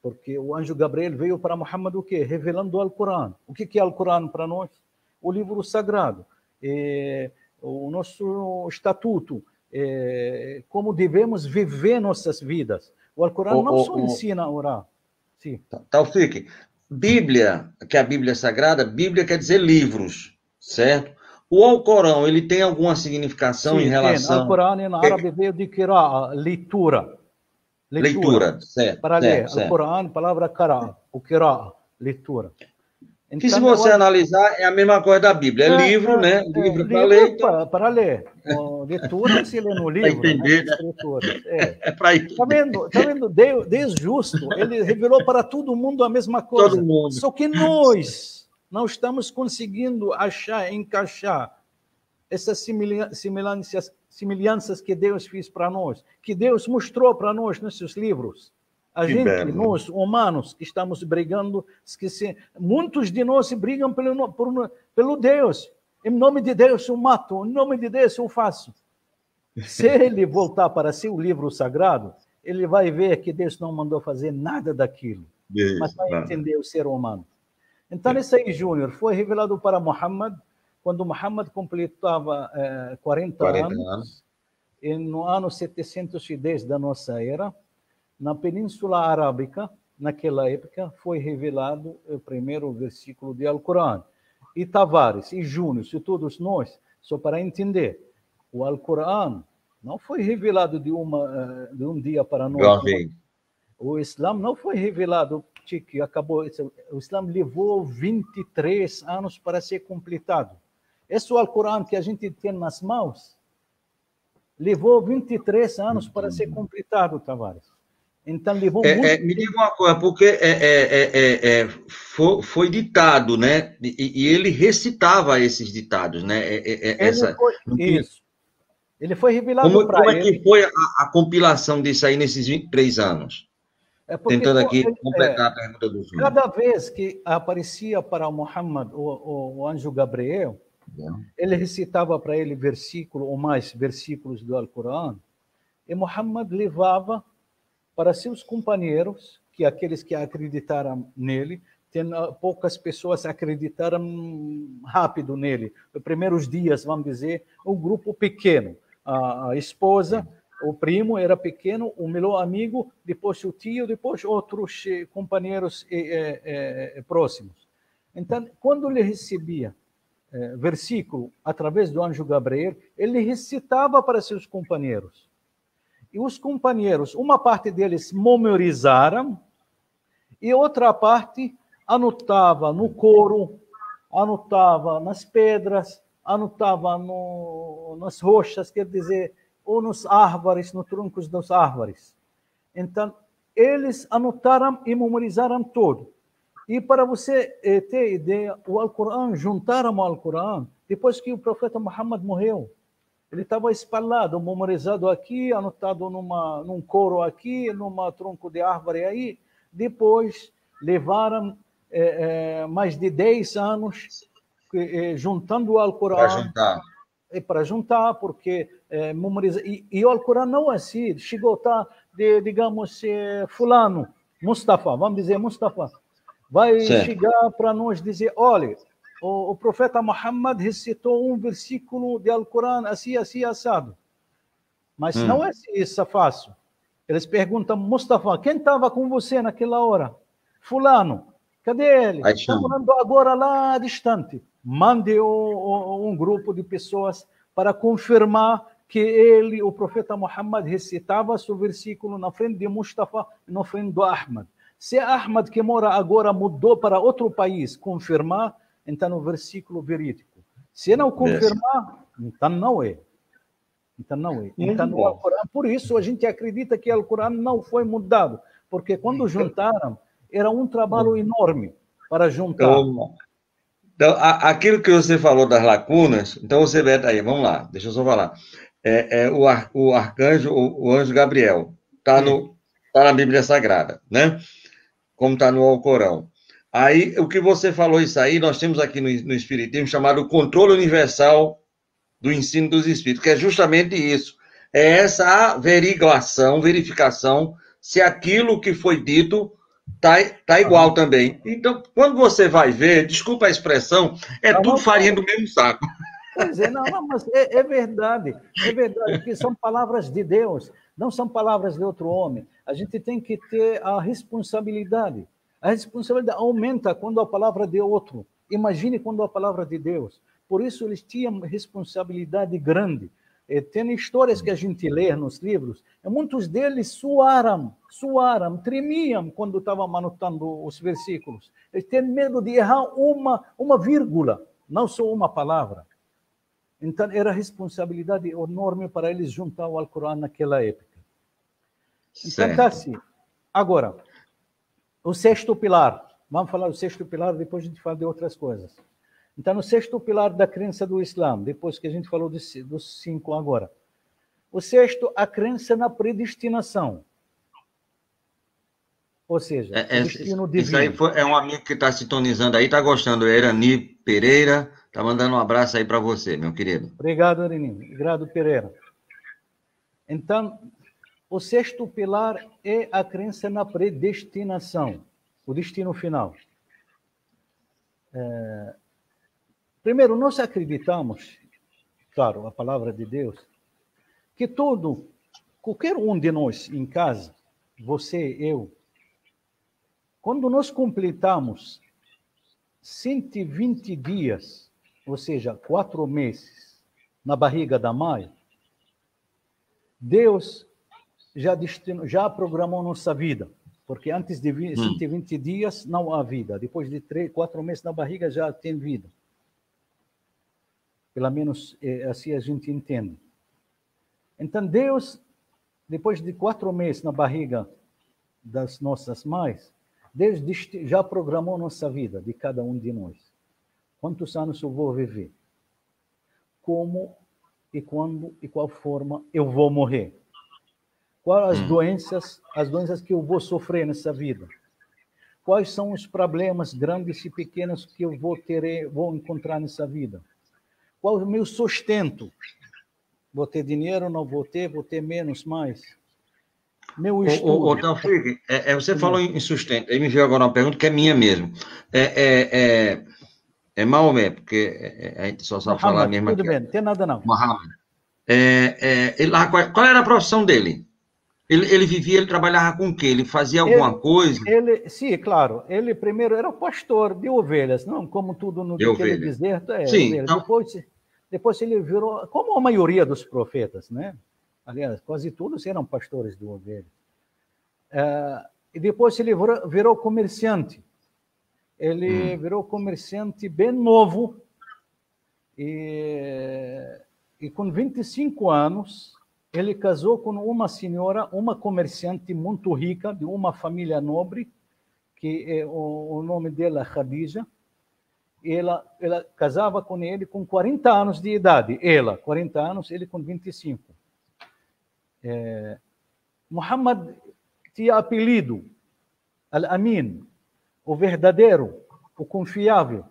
Speaker 2: porque o anjo Gabriel veio para Muhammad o quê? Revelando o Alcorão. O que é o Alcorão para nós? O livro sagrado, o nosso estatuto, como devemos viver nossas vidas. O Alcorão não só ensina a orar. Sim.
Speaker 1: Taufik, Bíblia, que é a Bíblia Sagrada, Bíblia quer dizer livros, certo? O Alcorão, ele tem alguma significação em relação...
Speaker 2: Sim, Alcorão em árabe veio de qira'a, leitura.
Speaker 1: Leitura, certo.
Speaker 2: Para ler,
Speaker 1: certo.
Speaker 2: Alcorão, palavra qira'a, o qira'a, leitura. Então,
Speaker 1: que se você analisar, é a mesma coisa da Bíblia. É livro, né? Livro para ler. Então...
Speaker 2: Para ler. Leitura se lê no livro.
Speaker 1: Para entender, né?
Speaker 2: É para entender. Tá vendo? Deus justo, ele revelou para todo mundo a mesma coisa.
Speaker 1: Todo mundo.
Speaker 2: Só que nós não estamos conseguindo encaixar essas semelhanças que Deus fez para nós, que Deus mostrou para nós nos seus livros. A gente, nós, humanos, que estamos brigando, muitos de nós brigam pelo Deus. Em nome de Deus eu mato, em nome de Deus eu faço. Se ele voltar para seu livro sagrado, ele vai ver que Deus não mandou fazer nada daquilo, mas vai entender o ser humano. Então, esse aí, Júnior, foi revelado para Muhammad, quando Muhammad completava 40 anos, no ano 710 da nossa era, na Península Arábica, naquela época, foi revelado o primeiro versículo de Alcorão. E Tavares, e Júnior, e todos nós, só para entender, o Alcorão não foi revelado de um dia para nós. O Islã não foi revelado, que acabou. O Islã levou 23 anos para ser completado. Esse Alcorão que a gente tem nas mãos levou 23 anos para ser completado, Tavares. Então, levou muito tempo.
Speaker 1: Me diga uma coisa, porque foi ditado, né? E ele recitava esses ditados, né?
Speaker 2: Isso. Ele foi revelado para ele.
Speaker 1: Como é que foi a compilação disso aí nesses 23 anos? Tentando aqui completar a pergunta do Júnior.
Speaker 2: Cada vez que aparecia para Muhammad o anjo Gabriel, ele recitava para ele versículo ou mais versículos do Alcorão, e Muhammad levava para seus companheiros, que aqueles que acreditaram nele, poucas pessoas acreditaram rápido nele. Nos primeiros dias, vamos dizer, um grupo pequeno. A esposa, o primo era pequeno, o melhor amigo, depois o tio, depois outros companheiros próximos. Então, quando ele recebia versículo através do anjo Gabriel, ele recitava para seus companheiros. E os companheiros, uma parte deles memorizaram e outra parte anotava no couro, anotava nas pedras, anotava nas rochas, quer dizer, ou nos árvores, nos troncos das árvores. Então, eles anotaram e memorizaram tudo. E para você ter ideia, o Alcorão, juntaram o Alcorão depois que o profeta Muhammad morreu. Ele estava espalhado, memorizado aqui, anotado num couro aqui, num tronco de árvore aí. Depois levaram mais de 10 anos juntando o Alcorão. Para juntar, porque memoriza. E o Alcorão não é assim, chegou a estar, digamos, fulano, Mustafa, vamos dizer Mustafa, vai chegar para nós dizer, olha, o profeta Muhammad recitou um versículo de Alcorão assim, assim, assado. Mas não é isso fácil. Eles perguntam, Mustafa, quem estava com você naquela hora? Fulano. Cadê ele? Está morando agora lá distante. Mande um grupo de pessoas para confirmar que ele, o profeta Muhammad, recitava seu versículo na frente de Mustafa e na frente do Ahmad. Se Ahmad, que mora agora, mudou para outro país, confirmar, então o versículo verídico. Se não confirmar, então não é. Então não é. Então, o Alcorão, por isso a gente acredita que o Alcorão não foi mudado, porque quando juntaram, era um trabalho enorme para juntar.
Speaker 1: Então, aquilo que você falou das lacunas, então você vê aí, vamos lá, deixa eu só falar. O arcanjo, o anjo Gabriel, está na Bíblia Sagrada, né? Como está no Alcorão. Aí, o que você falou isso aí, nós temos aqui no Espiritismo chamado controle universal do ensino dos Espíritos, que é justamente isso. é essa averiguação, verificação, se aquilo que foi dito tá igual também. Então, quando você vai ver, desculpa a expressão, é tudo farinha do mesmo saco.
Speaker 2: Pois é, não, mas é verdade, porque são palavras de Deus, não são palavras de outro homem. A gente tem que ter a responsabilidade. A responsabilidade aumenta quando a palavra é de outro. Imagine quando a palavra é de Deus. Por isso eles tinham responsabilidade grande. Tem histórias que a gente lê nos livros, muitos deles suaram, tremiam quando estavam anotando os versículos. Eles têm medo de errar uma vírgula, não só uma palavra. Então, era responsabilidade enorme para eles juntar o Alcorão naquela época. Então, tá assim. Agora, o sexto pilar. Vamos falar do sexto pilar, depois a gente fala de outras coisas. Então, o sexto pilar da crença do Islã, depois que a gente falou dos 5 agora. O sexto, a crença na predestinação. Ou seja, o destino divino.
Speaker 1: Isso aí é um amigo que está sintonizando aí, está gostando. Erani Pereira, está mandando um abraço aí para você, meu querido.
Speaker 2: Obrigado, Erani. Obrigado, Pereira. Então, o sexto pilar é a crença na predestinação, o destino final. Primeiro, nós acreditamos, claro, a palavra de Deus, que qualquer um de nós em casa, você, eu, quando nós completamos 120 dias, ou seja, 4 meses, na barriga da mãe, Deus já programou nossa vida, porque antes de 120 dias não há vida, depois de 4 meses na barriga já tem vida. Pelo menos assim a gente entende. Então Deus, depois de 4 meses na barriga das nossas mães, Deus já programou nossa vida, de cada um de nós. Quantos anos eu vou viver? Como e quando e qual forma eu vou morrer? Quais as doenças que eu vou sofrer nessa vida? Quais são os problemas grandes e pequenos que eu vou encontrar nessa vida? Qual é o meu sustento? Vou ter dinheiro, não vou ter menos, mais? Meu estudo.
Speaker 1: Taufik, você falou em sustento. Aí me veio agora uma pergunta que é minha mesmo. É Maomé, porque a gente só sabe falar mesmo
Speaker 2: tudo
Speaker 1: aqui.
Speaker 2: Bem, não tem nada não.
Speaker 1: Muhammad. Qual era a profissão dele? Ele trabalhava com o quê? Ele fazia alguma coisa?
Speaker 2: Sim, claro. Ele primeiro era pastor de ovelhas, não como tudo no aquele deserto.
Speaker 1: Sim, então...
Speaker 2: Depois ele virou, como a maioria dos profetas, né? Aliás, quase todos eram pastores de ovelhas. E depois ele virou comerciante. Ele virou comerciante bem novo. E com 25 anos, ele casou com uma senhora, uma comerciante muito rica, de uma família nobre, que o nome dela é Khadija. Ela casava com ele com 40 anos de idade. Ela, 40 anos, ele com 25. Muhammad tinha apelido Al-Amin, o verdadeiro, o confiável.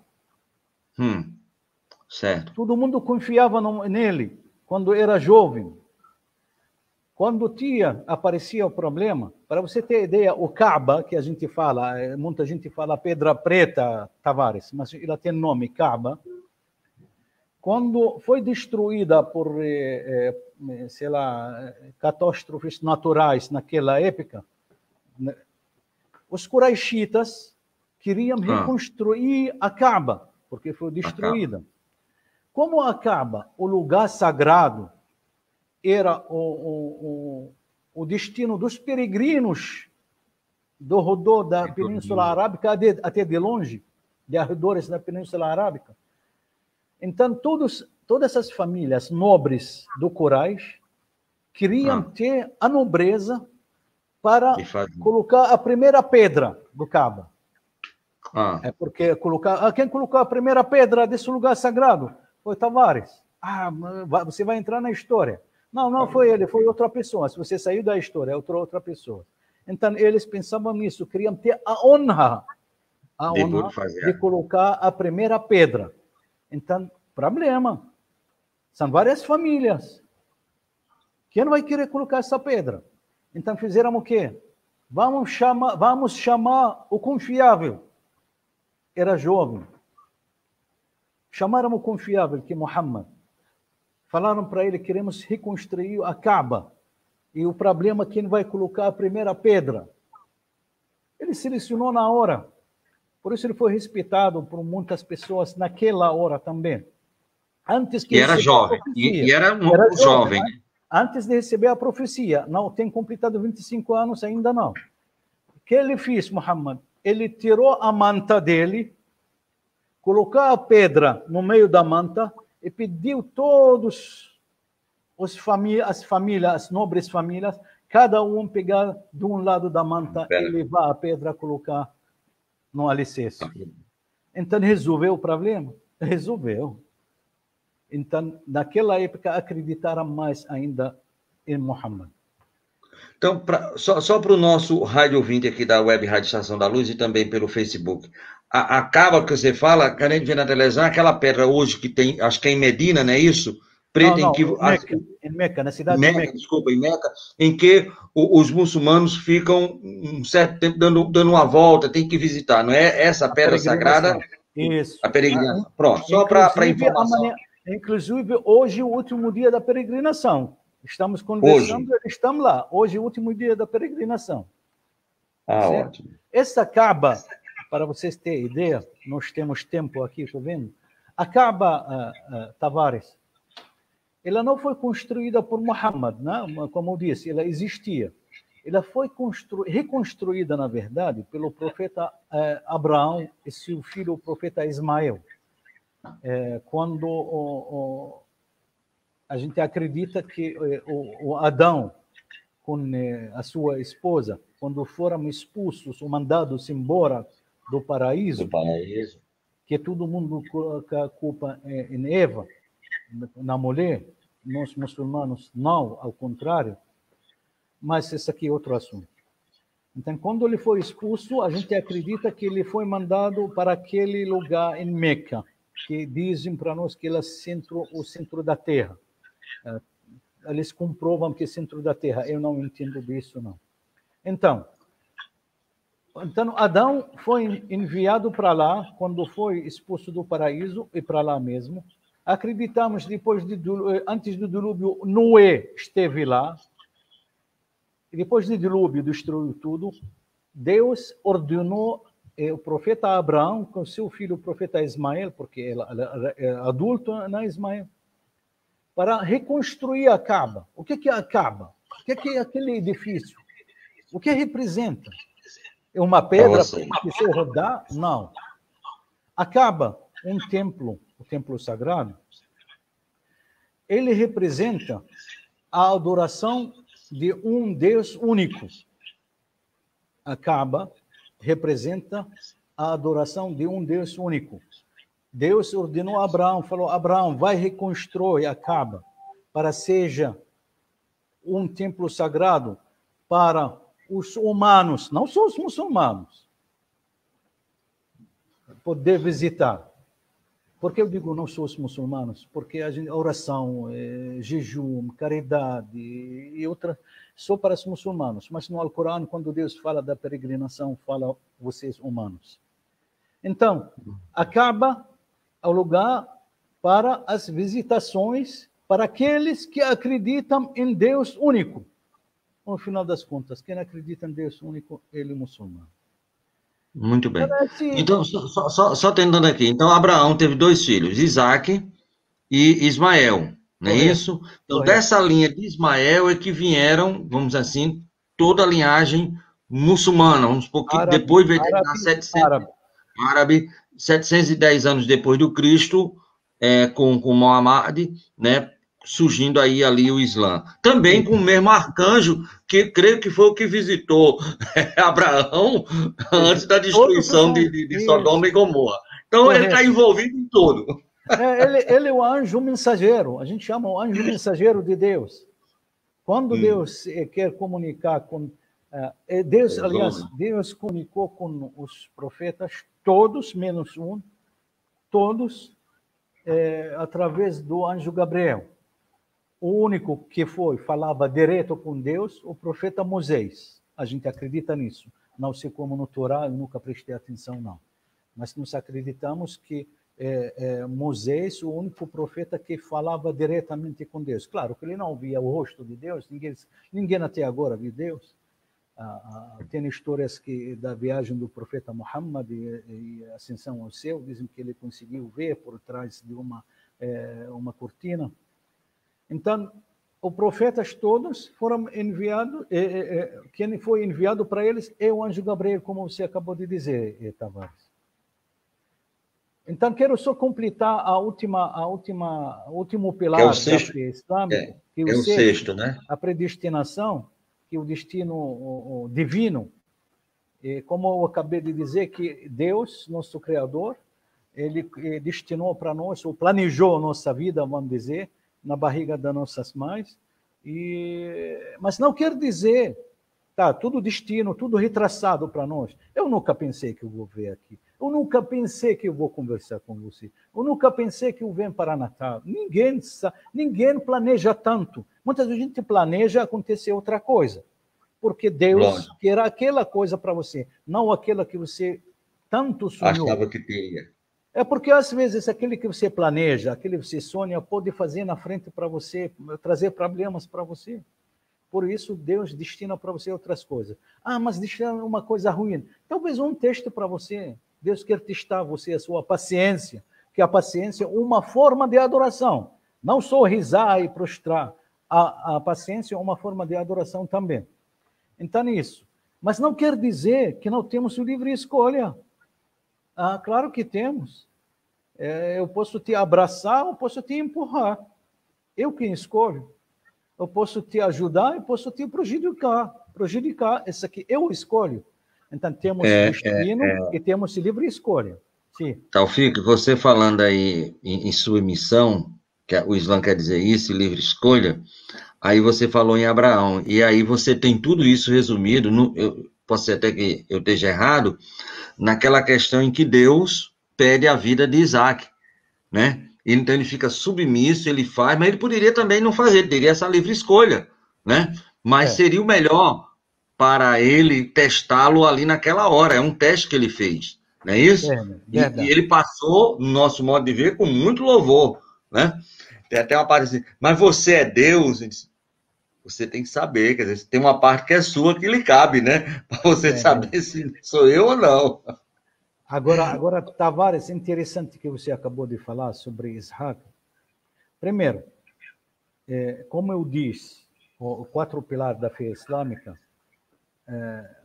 Speaker 1: Certo.
Speaker 2: Todo mundo confiava nele quando era jovem. Quando aparecia o problema, para você ter ideia, o Kaaba, que a gente fala, muita gente fala Pedra Preta, Tavares, mas ela tem nome, Kaaba. Quando foi destruída por, sei lá, catástrofes naturais naquela época, os Quraishitas queriam reconstruir a Kaaba, porque foi destruída. Como a Kaaba, o lugar sagrado, era o destino dos peregrinos do redor da Península Arábica, até de longe, de arredores da Península Arábica. Então, todas essas famílias nobres do Quraish queriam ter a nobreza para colocar a primeira pedra do Kaaba. Porque quem colocou a primeira pedra desse lugar sagrado foi Tavares. Você vai entrar na história. Não foi ele, foi outra pessoa. Se você saiu da história, é outra pessoa. Então, eles pensavam nisso, queriam ter a honra de colocar a primeira pedra. Então, problema. São várias famílias Quem vai querer colocar essa pedra? Então fizeram o quê? Vamos chamar o confiável. Era jovem. Chamaram o confiável, que é Muhammad. Falaram para ele, queremos reconstruir a Kaaba. E o problema é quem vai colocar a primeira pedra. Ele selecionou na hora. Por isso ele foi respeitado por muitas pessoas naquela hora também. Antes que
Speaker 1: E era jovem. E era um jovem.
Speaker 2: Antes de receber a profecia. Não tem completado 25 anos ainda não. O que ele fez, Muhammad? Ele tirou a manta dele, colocou a pedra no meio da manta e pediu todos as famílias, as nobres famílias, cada um pegar de um lado da manta e levar a pedra, colocar no alicerce. Então, resolveu o problema? Resolveu. Então, naquela época, acreditaram mais ainda em Muhammad.
Speaker 1: Então, só para o nosso rádio ouvinte aqui da Web Rádio Estação da Luz e também pelo Facebook, a Kaaba que você fala, que a gente vê na televisão, aquela pedra hoje que tem, acho que é em Medina, não é isso? Preta,
Speaker 2: não,
Speaker 1: em que
Speaker 2: em Meca, na cidade de Meca.
Speaker 1: Desculpa, em Meca, em que os muçulmanos ficam um certo tempo dando uma volta, tem que visitar, não é essa pedra sagrada?
Speaker 2: Isso.
Speaker 1: A peregrinação. Pronto, só para informação.
Speaker 2: Inclusive, hoje é o último dia da peregrinação. Estamos conversando, estamos lá. Hoje é o último dia da peregrinação. Certo?
Speaker 1: Ótimo.
Speaker 2: Essa Kaaba, para vocês terem ideia, nós temos tempo aqui, estou vendo. A Kaaba, Tavares, ela não foi construída por Muhammad, né? Como eu disse, ela existia. Ela foi reconstruída, na verdade, pelo profeta Abraão e seu filho, o profeta Ismael. Quando a gente acredita que o Adão, com a sua esposa, quando foram expulsos ou mandados embora do paraíso, que todo mundo coloca a culpa em Eva, na mulher, nós muçulmanos não, ao contrário, mas esse aqui é outro assunto. Então, quando ele foi expulso, a gente acredita que ele foi mandado para aquele lugar em Meca, que dizem para nós que ele é o centro da Terra. Eles comprovam que é centro da Terra. Eu não entendo disso, não. Então Adão foi enviado para lá, quando foi expulso do paraíso, e para lá mesmo. Acreditamos, antes do dilúvio, Noé esteve lá. E depois do dilúvio, destruiu tudo. Deus ordenou o profeta Abraão com seu filho, o profeta Ismael, porque ele é adulto, não é Ismael, para reconstruir a Kaaba. O que é a Kaaba? O que é aquele edifício? O que representa? É uma pedra que se rodar? Não. A Kaaba, um templo, o templo sagrado, ele representa a adoração de um Deus único. A Kaaba representa a adoração de um Deus único. Deus ordenou a Abraão, falou: Abraão, vai reconstruir a Kaaba para seja um templo sagrado para os humanos, não só os muçulmanos, poder visitar. Por que eu digo não só os muçulmanos? Porque a oração, jejum, caridade e outras só para os muçulmanos. Mas no Alcorão, quando Deus fala da peregrinação, fala vocês humanos. Então, a Kaaba é o lugar para as visitações para aqueles que acreditam em Deus único. No final das contas, quem acredita em Deus único, ele é muçulmano.
Speaker 1: Muito bem. Então, só tentando aqui. Então, Abraão teve 2 filhos, Isaac e Ismael, não é isso? Então, dessa linha de Ismael é que vieram, vamos dizer assim, toda a linhagem muçulmana. Vamos supor que depois veio árabe, 710 anos depois do Cristo, com Muhammad, né? Surgindo aí ali o Islã. Também com o mesmo arcanjo, que creio que foi o que visitou Abraão antes da destruição de Sodoma e Gomorra. Então, ele está envolvido em tudo.
Speaker 2: Ele é o anjo mensageiro. A gente chama o anjo mensageiro de Deus. Quando Deus quer comunicar com... Deus, aliás, Deus comunicou com os profetas, todos, menos um, todos, através do anjo Gabriel. o único que falava direto com Deus, o profeta Moisés. A gente acredita nisso. Não sei como no Torá, eu nunca prestei atenção, não. Mas nós acreditamos que Moisés, o único profeta que falava diretamente com Deus. Claro que ele não via o rosto de Deus, ninguém até agora viu Deus. Tem histórias da viagem do profeta Muhammad e ascensão ao céu, dizem que ele conseguiu ver por trás de uma cortina. Então, os profetas todos foram enviados, quem foi enviado para eles é o anjo Gabriel, como você acabou de dizer, Tavares. Então, quero só completar o último pilar da fé islâmica, que
Speaker 1: é o sexto, né?
Speaker 2: A predestinação, que o destino divino, como eu acabei de dizer, que Deus, nosso Criador, ele destinou para nós, ou planejou a nossa vida, vamos dizer, na barriga das nossas mães, mas não quer dizer, tá, tudo destino, tudo retraçado para nós. Eu nunca pensei que eu vou ver aqui. Eu nunca pensei que eu vou conversar com você. Eu nunca pensei que eu venho para Natal. Ninguém planeja tanto. Muitas vezes a gente planeja acontecer outra coisa. Porque Deus quer aquela coisa para você, não aquela que você tanto sonhou.
Speaker 1: Achava que teria.
Speaker 2: É porque, às vezes, aquele que você planeja, aquele que você sonha, pode fazer na frente para você, trazer problemas para você. Por isso, Deus destina para você outras coisas. Mas destina uma coisa ruim. Talvez um teste para você. Deus quer testar você, a sua paciência, que a paciência é uma forma de adoração. Não só risar e prostrar. A paciência é uma forma de adoração também. Então, isso. Mas não quer dizer que não temos o livre escolha. Claro que temos. Eu posso te abraçar, eu posso te empurrar. Eu quem escolho. Eu posso te ajudar, eu posso te prejudicar. Isso aqui eu escolho. Então, temos destino e temos livre escolha. Sim.
Speaker 1: Taufik, você falando aí em sua missão, que o Islã quer dizer isso, livre escolha, aí você falou em Abraão, e aí você tem tudo isso resumido, pode ser até que eu esteja errado, naquela questão em que Deus pede a vida de Isaac, né? Então ele fica submisso, ele faz, mas ele poderia também não fazer, ele teria essa livre escolha, né? Mas seria o melhor para ele testá-lo ali naquela hora, é um teste que ele fez, não é isso? E ele passou, no nosso modo de ver, com muito louvor, né? Tem até uma parte assim, mas você é Deus? Você tem que saber, quer dizer, tem uma parte que é sua que lhe cabe, né? Para você saber se sou eu ou não.
Speaker 2: Agora, Tavares, interessante que você acabou de falar sobre Isaac. Primeiro, como eu disse, os 4 pilares da fé islâmica,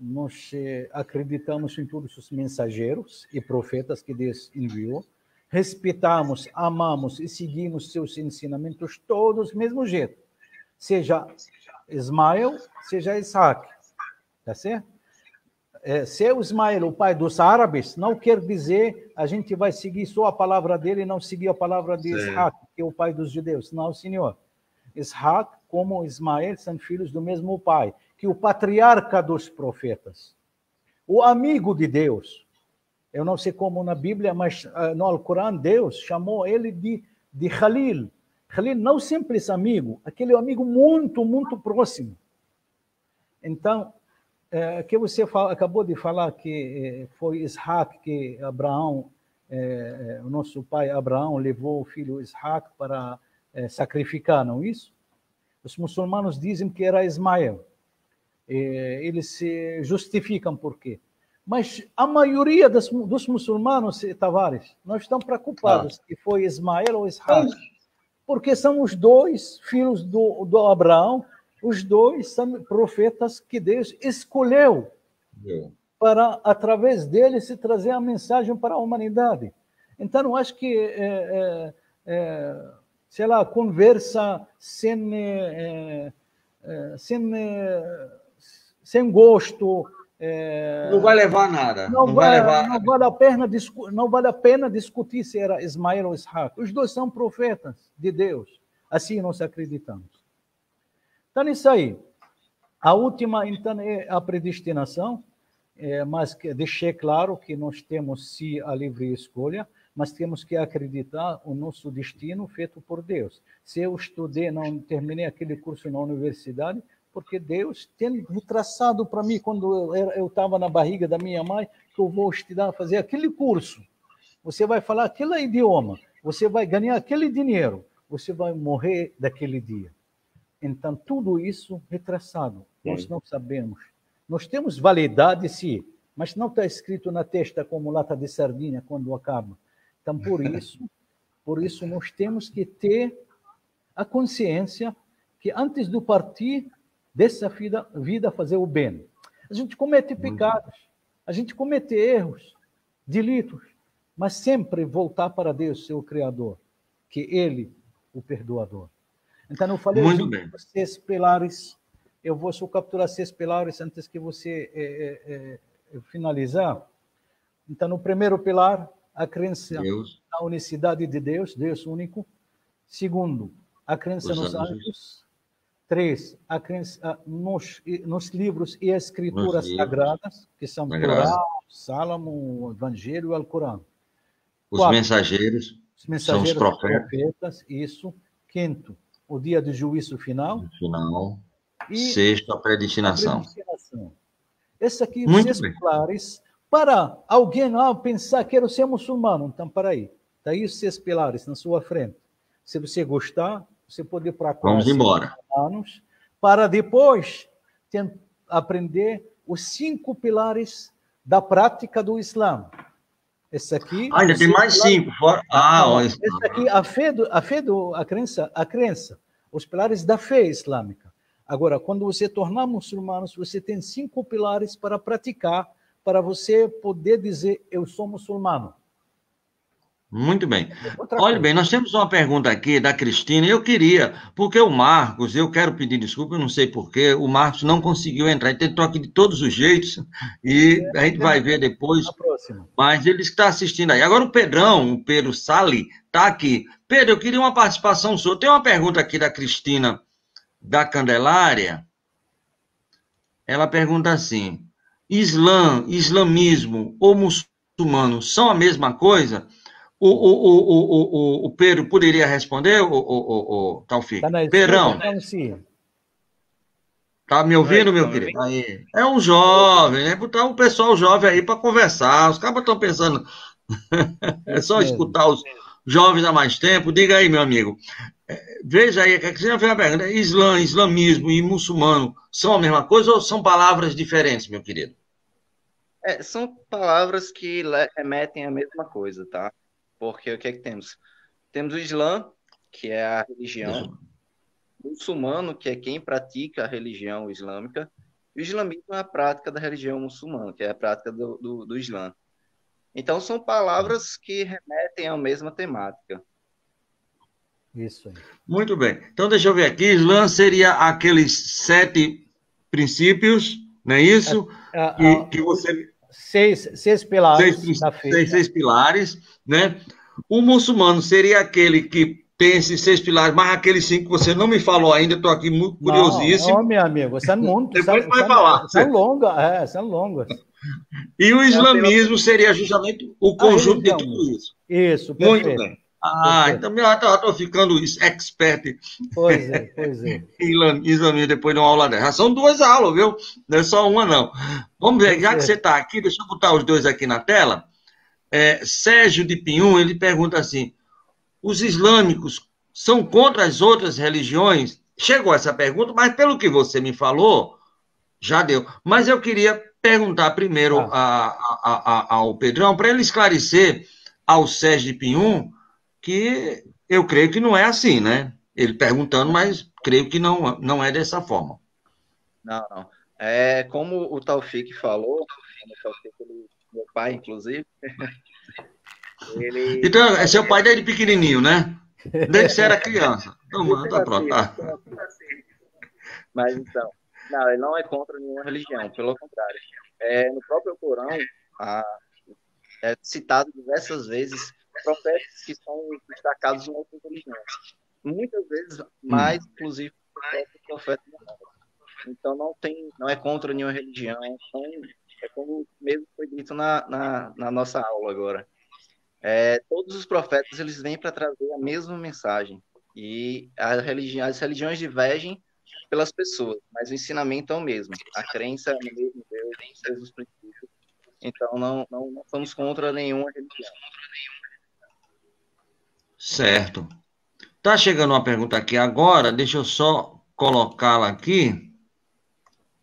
Speaker 2: nós acreditamos em todos os mensageiros e profetas que Deus enviou, respeitamos, amamos e seguimos seus ensinamentos todos do mesmo jeito. Seja Ismael, seja Isaac. Tá certo? Ser o Ismael, o pai dos árabes, não quer dizer a gente vai seguir só a palavra dele e não seguir a palavra de Isaac, que é o pai dos judeus. Não, senhor. Isaac, como Ismael, são filhos do mesmo pai, que o patriarca dos profetas, o amigo de Deus. Eu não sei como na Bíblia, mas no Alcorão, Deus chamou ele de Khalil. Khalil, não simples amigo, aquele amigo muito, muito próximo. Então, que você acabou de falar que foi Isaac que Abraão, o nosso pai Abraão levou o filho Isaac para sacrificar, não é isso? Os muçulmanos dizem que era Ismael. Eles se justificam por quê? Mas a maioria dos muçulmanos, Tavares, não estão preocupados que foi Ismael ou Isaac, porque são os dois filhos do Abraão. Os dois são profetas que Deus escolheu para, através deles, se trazer a mensagem para a humanidade. Então, eu acho que, sei lá, conversa sem gosto...
Speaker 1: não vai levar a nada. Não
Speaker 2: vale a pena discutir se era Ismael ou Isaac. Os dois são profetas de Deus. Assim nós acreditamos. Então, isso aí. A última, então, é a predestinação, mas deixei claro que nós temos, sim, a livre escolha, mas temos que acreditar o nosso destino feito por Deus. Se eu estudei, não terminei aquele curso na universidade, porque Deus tem traçado para mim, quando eu estava na barriga da minha mãe, que eu vou estudar, fazer aquele curso. Você vai falar aquele idioma, você vai ganhar aquele dinheiro, você vai morrer daquele dia. Então, tudo isso é traçado. Nós não sabemos. Nós temos validade, sim, mas não está escrito na testa como lata de sardinha quando acaba. Então, por isso nós temos que ter a consciência que antes de partir dessa vida fazer o bem. A gente comete pecados, a gente comete erros, delitos, mas sempre voltar para Deus, seu Criador, que Ele, o perdoador. Então, eu falei os 6 pilares, eu vou só capturar 6 pilares antes que você finalizar. Então, no primeiro pilar, a crença na unicidade de Deus, Deus único. Segundo, a crença nos anjos. 3, a crença nos livros e escrituras sagradas, que são Torá, Salmo, Evangelho e Alcorão.
Speaker 1: Os mensageiros são os profetas.
Speaker 2: Isso. Quinto, o dia do juízo final.
Speaker 1: E sexto, a predestinação.
Speaker 2: Esse aqui, os 6 pilares, para alguém pensar que quero ser muçulmano. Então, para aí. Está aí os 6 pilares na sua frente. Se você gostar, você pode ir para cá.
Speaker 1: Vamos embora.
Speaker 2: Anos, para depois aprender os 5 pilares da prática do Islã. Esse aqui.
Speaker 1: Ainda tem mais 5.
Speaker 2: Esse aqui, a crença, os pilares da fé islâmica. Agora, quando você tornar muçulmano, você tem 5 pilares para praticar, para você poder dizer, eu sou muçulmano.
Speaker 1: Muito bem. Olha bem, nós temos uma pergunta aqui da Cristina, eu queria, porque o Marcos, eu quero pedir desculpa, eu não sei porquê, o Marcos não conseguiu entrar, ele tentou aqui de todos os jeitos, e a gente vai ver depois, mas ele está assistindo aí. Agora o Pedrão, o Pedro Sali, está aqui. Pedro, eu queria uma participação sua. Tem uma pergunta aqui da Cristina, da Candelária, ela pergunta assim, islamismo ou muçulmano são a mesma coisa? O Pedro poderia responder, Taufik? Pedrão. Tá me ouvindo, meu querido? Aí. É um jovem, né? Botar um pessoal jovem aí para conversar. Os cabas estão pensando. É só escutar os jovens há mais tempo. Diga aí, meu amigo. Veja aí, que você já fez a pergunta. Islamismo e muçulmano são a mesma coisa ou são palavras diferentes, meu querido?
Speaker 3: São palavras que remetem à mesma coisa, tá? Porque o que é que temos? Temos o Islã, que é a religião, o muçulmano, que é quem pratica a religião islâmica, e o islamismo é a prática da religião muçulmana, que é a prática do Islã. Então, são palavras que remetem à mesma temática.
Speaker 2: Isso aí.
Speaker 1: Muito bem. Então, deixa eu ver aqui. Islã seria aqueles 7 princípios, não é isso? Que você...
Speaker 2: 6 pilares da fé.
Speaker 1: 6 pilares, né? O muçulmano seria aquele que tem esses 6 pilares, mas aqueles 5 que você não me falou ainda, estou aqui muito curiosíssimo.
Speaker 2: Não, meu amigo, são muitos.
Speaker 1: Depois vai falar.
Speaker 2: São longas.
Speaker 1: E o islamismo seria justamente o conjunto de tudo isso.
Speaker 2: Isso, perfeito.
Speaker 1: Muito bem. Então eu estou ficando expert.
Speaker 2: Pois é.
Speaker 1: Islamismo depois de uma aula dessa. São 2 aulas, viu? Não é só uma, não. Vamos ver, já que você está aqui, deixa eu botar os 2 aqui na tela. Sérgio de Pinhum, ele pergunta assim, os islâmicos são contra as outras religiões? Chegou essa pergunta, mas pelo que você me falou, já deu. Mas eu queria perguntar primeiro ao Pedrão, para ele esclarecer ao Sérgio de Pinhum, que eu creio que não é assim, né? Ele perguntando, mas creio que não é dessa forma.
Speaker 3: Não. Como o Taufik falou, meu pai, inclusive, ele...
Speaker 1: Então, é seu pai desde pequenininho, né? Desde que você era criança. Então, tá pronto.
Speaker 3: Mas então, não, ele não é contra nenhuma religião, pelo contrário. No próprio Corão, é citado diversas vezes profetas que são destacados em outras religiões. Muitas vezes mais, inclusive, do profeta Muhammad. Então, não é contra nenhuma religião. Então, é como mesmo foi dito na nossa aula agora. Todos os profetas eles vêm para trazer a mesma mensagem. E as religiões divergem pelas pessoas, mas o ensinamento é o mesmo. A crença é no mesmo Deus, nos mesmos princípios. Então, não somos contra nenhuma religião.
Speaker 1: Certo. Tá chegando uma pergunta aqui agora, deixa eu só colocá-la aqui.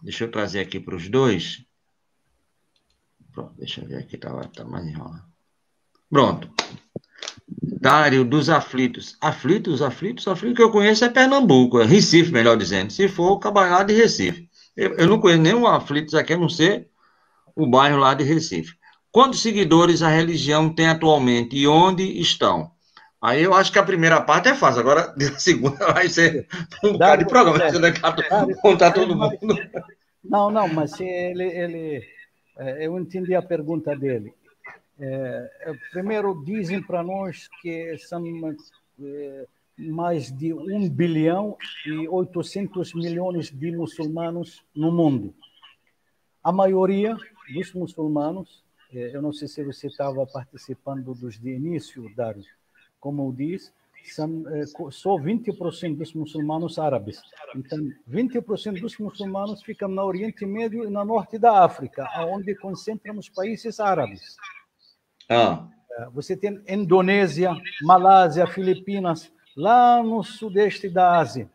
Speaker 1: Deixa eu trazer aqui para os dois. Pronto, deixa eu ver aqui, tá mais enrolado. Pronto. Dário dos aflitos. Aflitos que eu conheço é Pernambuco, é Recife, melhor dizendo. Se for, o Cabanhá de Recife. Eu não conheço nenhum aflitos aqui, a não ser o bairro lá de Recife. Quantos seguidores a religião tem atualmente e onde estão? Aí eu acho que a primeira parte é fácil, agora a segunda vai ser um bocado de programa, você não quer contar todo mundo.
Speaker 2: Não, mas eu entendi a pergunta dele. Primeiro, dizem para nós que são mais de 1 bilhão e 800 milhões de muçulmanos no mundo. A maioria dos muçulmanos, eu não sei se você estava participando dos de início, Dário, como eu disse, são só 20% dos muçulmanos árabes. Então, 20% dos muçulmanos ficam no Oriente Médio e no norte da África, onde concentram os países árabes. Você tem Indonésia, Malásia, Filipinas, lá no sudeste da Ásia.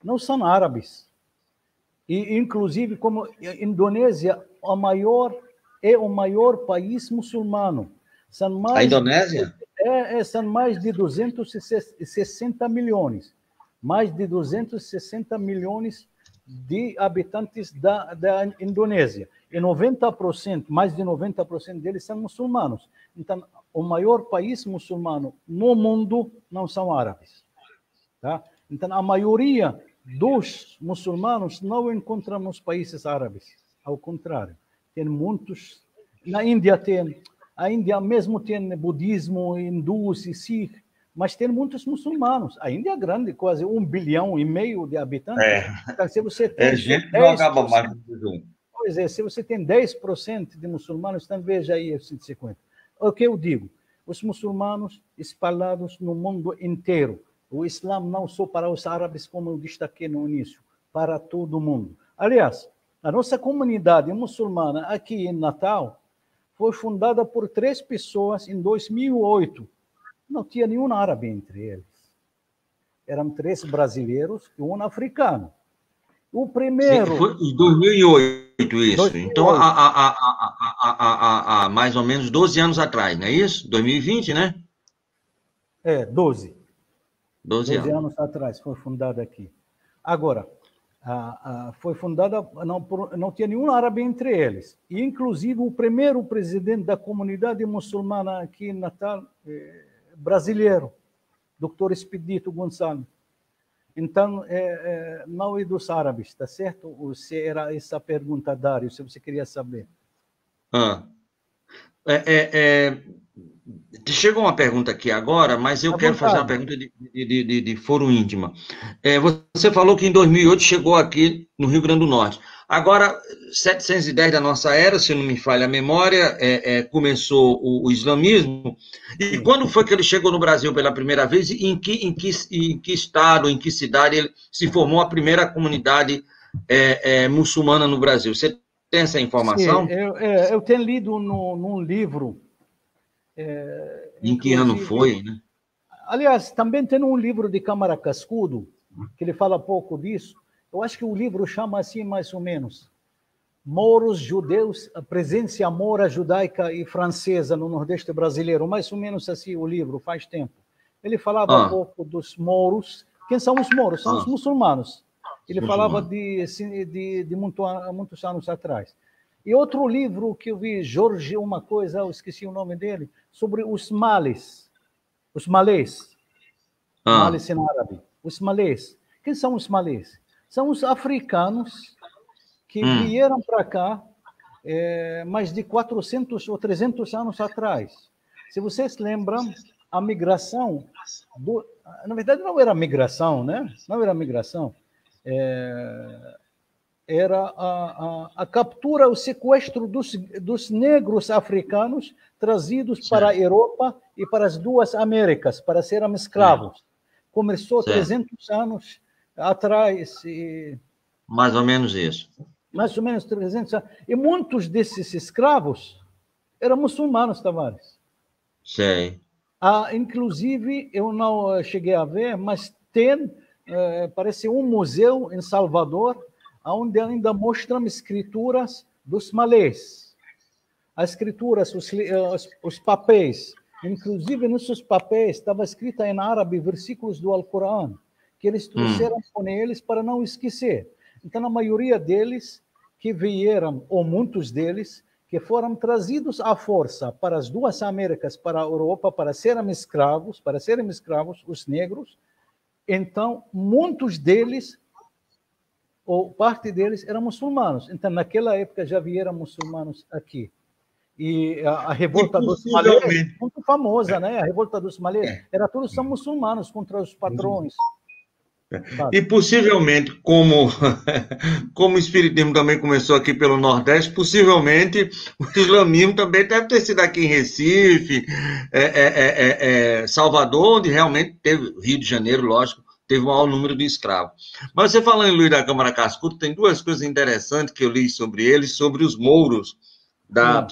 Speaker 2: Não são árabes. E, inclusive, como a Indonésia é o maior país muçulmano.
Speaker 1: A Indonésia?
Speaker 2: São mais de 260 milhões. Mais de 260 milhões de habitantes da Indonésia. E 90%, mais de 90% deles são muçulmanos. Então, o maior país muçulmano no mundo não são árabes. Tá? Então, a maioria dos muçulmanos não encontram nos países árabes. Ao contrário, tem muitos. Na Índia tem. A Índia mesmo tem budismo, hindus e sikh, mas tem muitos muçulmanos. A Índia é grande, quase 1,5 bilhão de habitantes. Então, se você tem
Speaker 1: gente não acaba mais.
Speaker 2: Pois é, se você tem 10% de muçulmanos, então veja aí os 150. O que eu digo? Os muçulmanos espalhados no mundo inteiro. O Islã não só para os árabes, como eu destaquei no início, para todo mundo. Aliás, a nossa comunidade muçulmana aqui em Natal foi fundada por 3 pessoas em 2008. Não tinha nenhum árabe entre eles. Eram 3 brasileiros e um africano. O primeiro...
Speaker 1: Sim, foi em 2008 isso. 2008. Então, há mais ou menos 12 anos atrás, não é isso? 2020, né?
Speaker 2: 12.
Speaker 1: 12
Speaker 2: anos atrás foi fundada aqui. Agora, foi fundada, não tinha nenhum árabe entre eles. E, inclusive, o primeiro presidente da comunidade muçulmana aqui em Natal, brasileiro, Dr. Expedito Gonçalves. Então, não é dos árabes, tá certo? Ou se era essa a pergunta, Dário, se você queria saber.
Speaker 1: Chegou uma pergunta aqui agora, mas eu quero fazer uma pergunta de foro íntima. Você falou que em 2008 chegou aqui no Rio Grande do Norte. Agora, 710 da nossa era, se não me falha a memória, começou o islamismo. E quando foi que ele chegou no Brasil pela primeira vez? E em que estado, em que cidade ele se formou a primeira comunidade muçulmana no Brasil? Você tem essa informação?
Speaker 2: Sim, eu tenho lido num livro.
Speaker 1: Em que ano foi, né?
Speaker 2: Aliás, também tem um livro de Câmara Cascudo, que ele fala pouco disso. Eu acho que o livro chama assim, mais ou menos, Mouros, Judeus, a presença mora judaica e francesa no Nordeste brasileiro. Mais ou menos assim o livro, faz tempo. Ele falava um pouco dos mouros. Quem são os mouros? São os muçulmanos. Ele falava de muitos anos atrás. E outro livro que eu vi, Jorge, uma coisa, eu esqueci o nome dele, sobre os malês. Os malês. Malês em árabe. Os malês. Quem são os malês? São os africanos que vieram para cá mais de 400 ou 300 anos atrás. Se vocês lembram, a migração... Na verdade, não era migração, né? Não era migração. era a captura, o sequestro dos negros africanos trazidos para a Europa e para as duas Américas, para serem escravos. Começou 300 anos atrás.
Speaker 1: Mais ou menos isso.
Speaker 2: Mais ou menos 300 anos. E muitos desses escravos eram muçulmanos, Tavares.
Speaker 1: Sei.
Speaker 2: Inclusive, eu não cheguei a ver, mas tem, parece um museu em Salvador, onde ainda mostram escrituras dos malês. As escrituras, os papéis. Inclusive, nesses papéis estava escrito em árabe versículos do Alcorão, que eles trouxeram com eles para não esquecer. Então, a maioria deles que vieram, ou muitos deles, que foram trazidos à força para as duas Américas, para a Europa, para serem escravos, os negros. Então, muitos deles, ou parte deles, eram muçulmanos. Então, naquela época já vieram muçulmanos aqui. E a revolta dos malês, muito famosa, né? A revolta dos malês, todos são muçulmanos contra os patrões.
Speaker 1: E possivelmente, como o espiritismo também começou aqui pelo Nordeste, possivelmente o islamismo também deve ter sido aqui em Recife, Salvador, onde realmente teve, Rio de Janeiro, lógico, teve o maior número de escravos. Mas você falando em Luiz da Câmara Cascudo, tem duas coisas interessantes que eu li sobre eles, sobre os mouros da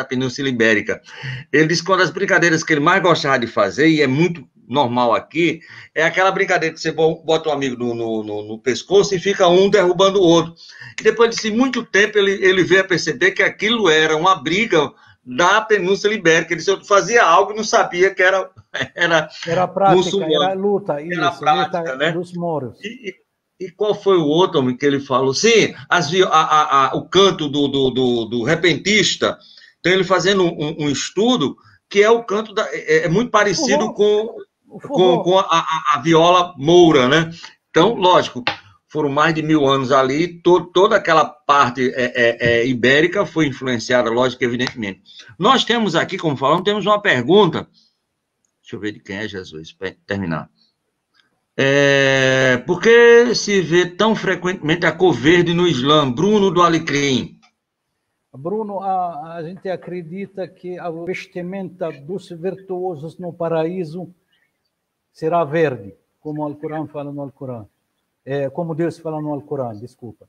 Speaker 1: Península Ibérica. Ele disse que uma das brincadeiras que ele mais gostava de fazer, e é muito normal aqui, é aquela brincadeira que você bota um amigo no pescoço e fica um derrubando o outro. E depois de muito tempo ele veio a perceber que aquilo era uma briga da Península Ibérica. Ele fazia algo e não sabia que era
Speaker 2: prática,
Speaker 1: muçulmano.
Speaker 2: Era luta, isso,
Speaker 1: era prática,
Speaker 2: luta,
Speaker 1: né?
Speaker 2: Dos moros.
Speaker 1: E qual foi o outro homem que ele falou? Sim, o canto do repentista. Então, ele fazendo um estudo que é o canto é muito parecido com a viola moura, né? Então, lógico, foram mais de 1000 anos ali, toda aquela parte ibérica foi influenciada, lógico, evidentemente. Nós temos aqui, como falamos, temos uma pergunta. Deixa eu ver de quem é Jesus, para terminar. Por que se vê tão frequentemente a cor verde no Islã? Bruno do Alecrim.
Speaker 2: Bruno, a gente acredita que a vestimenta dos virtuosos no paraíso será verde, como o Alcorão fala no Alcorão. Como Deus fala no Alcorão, desculpa.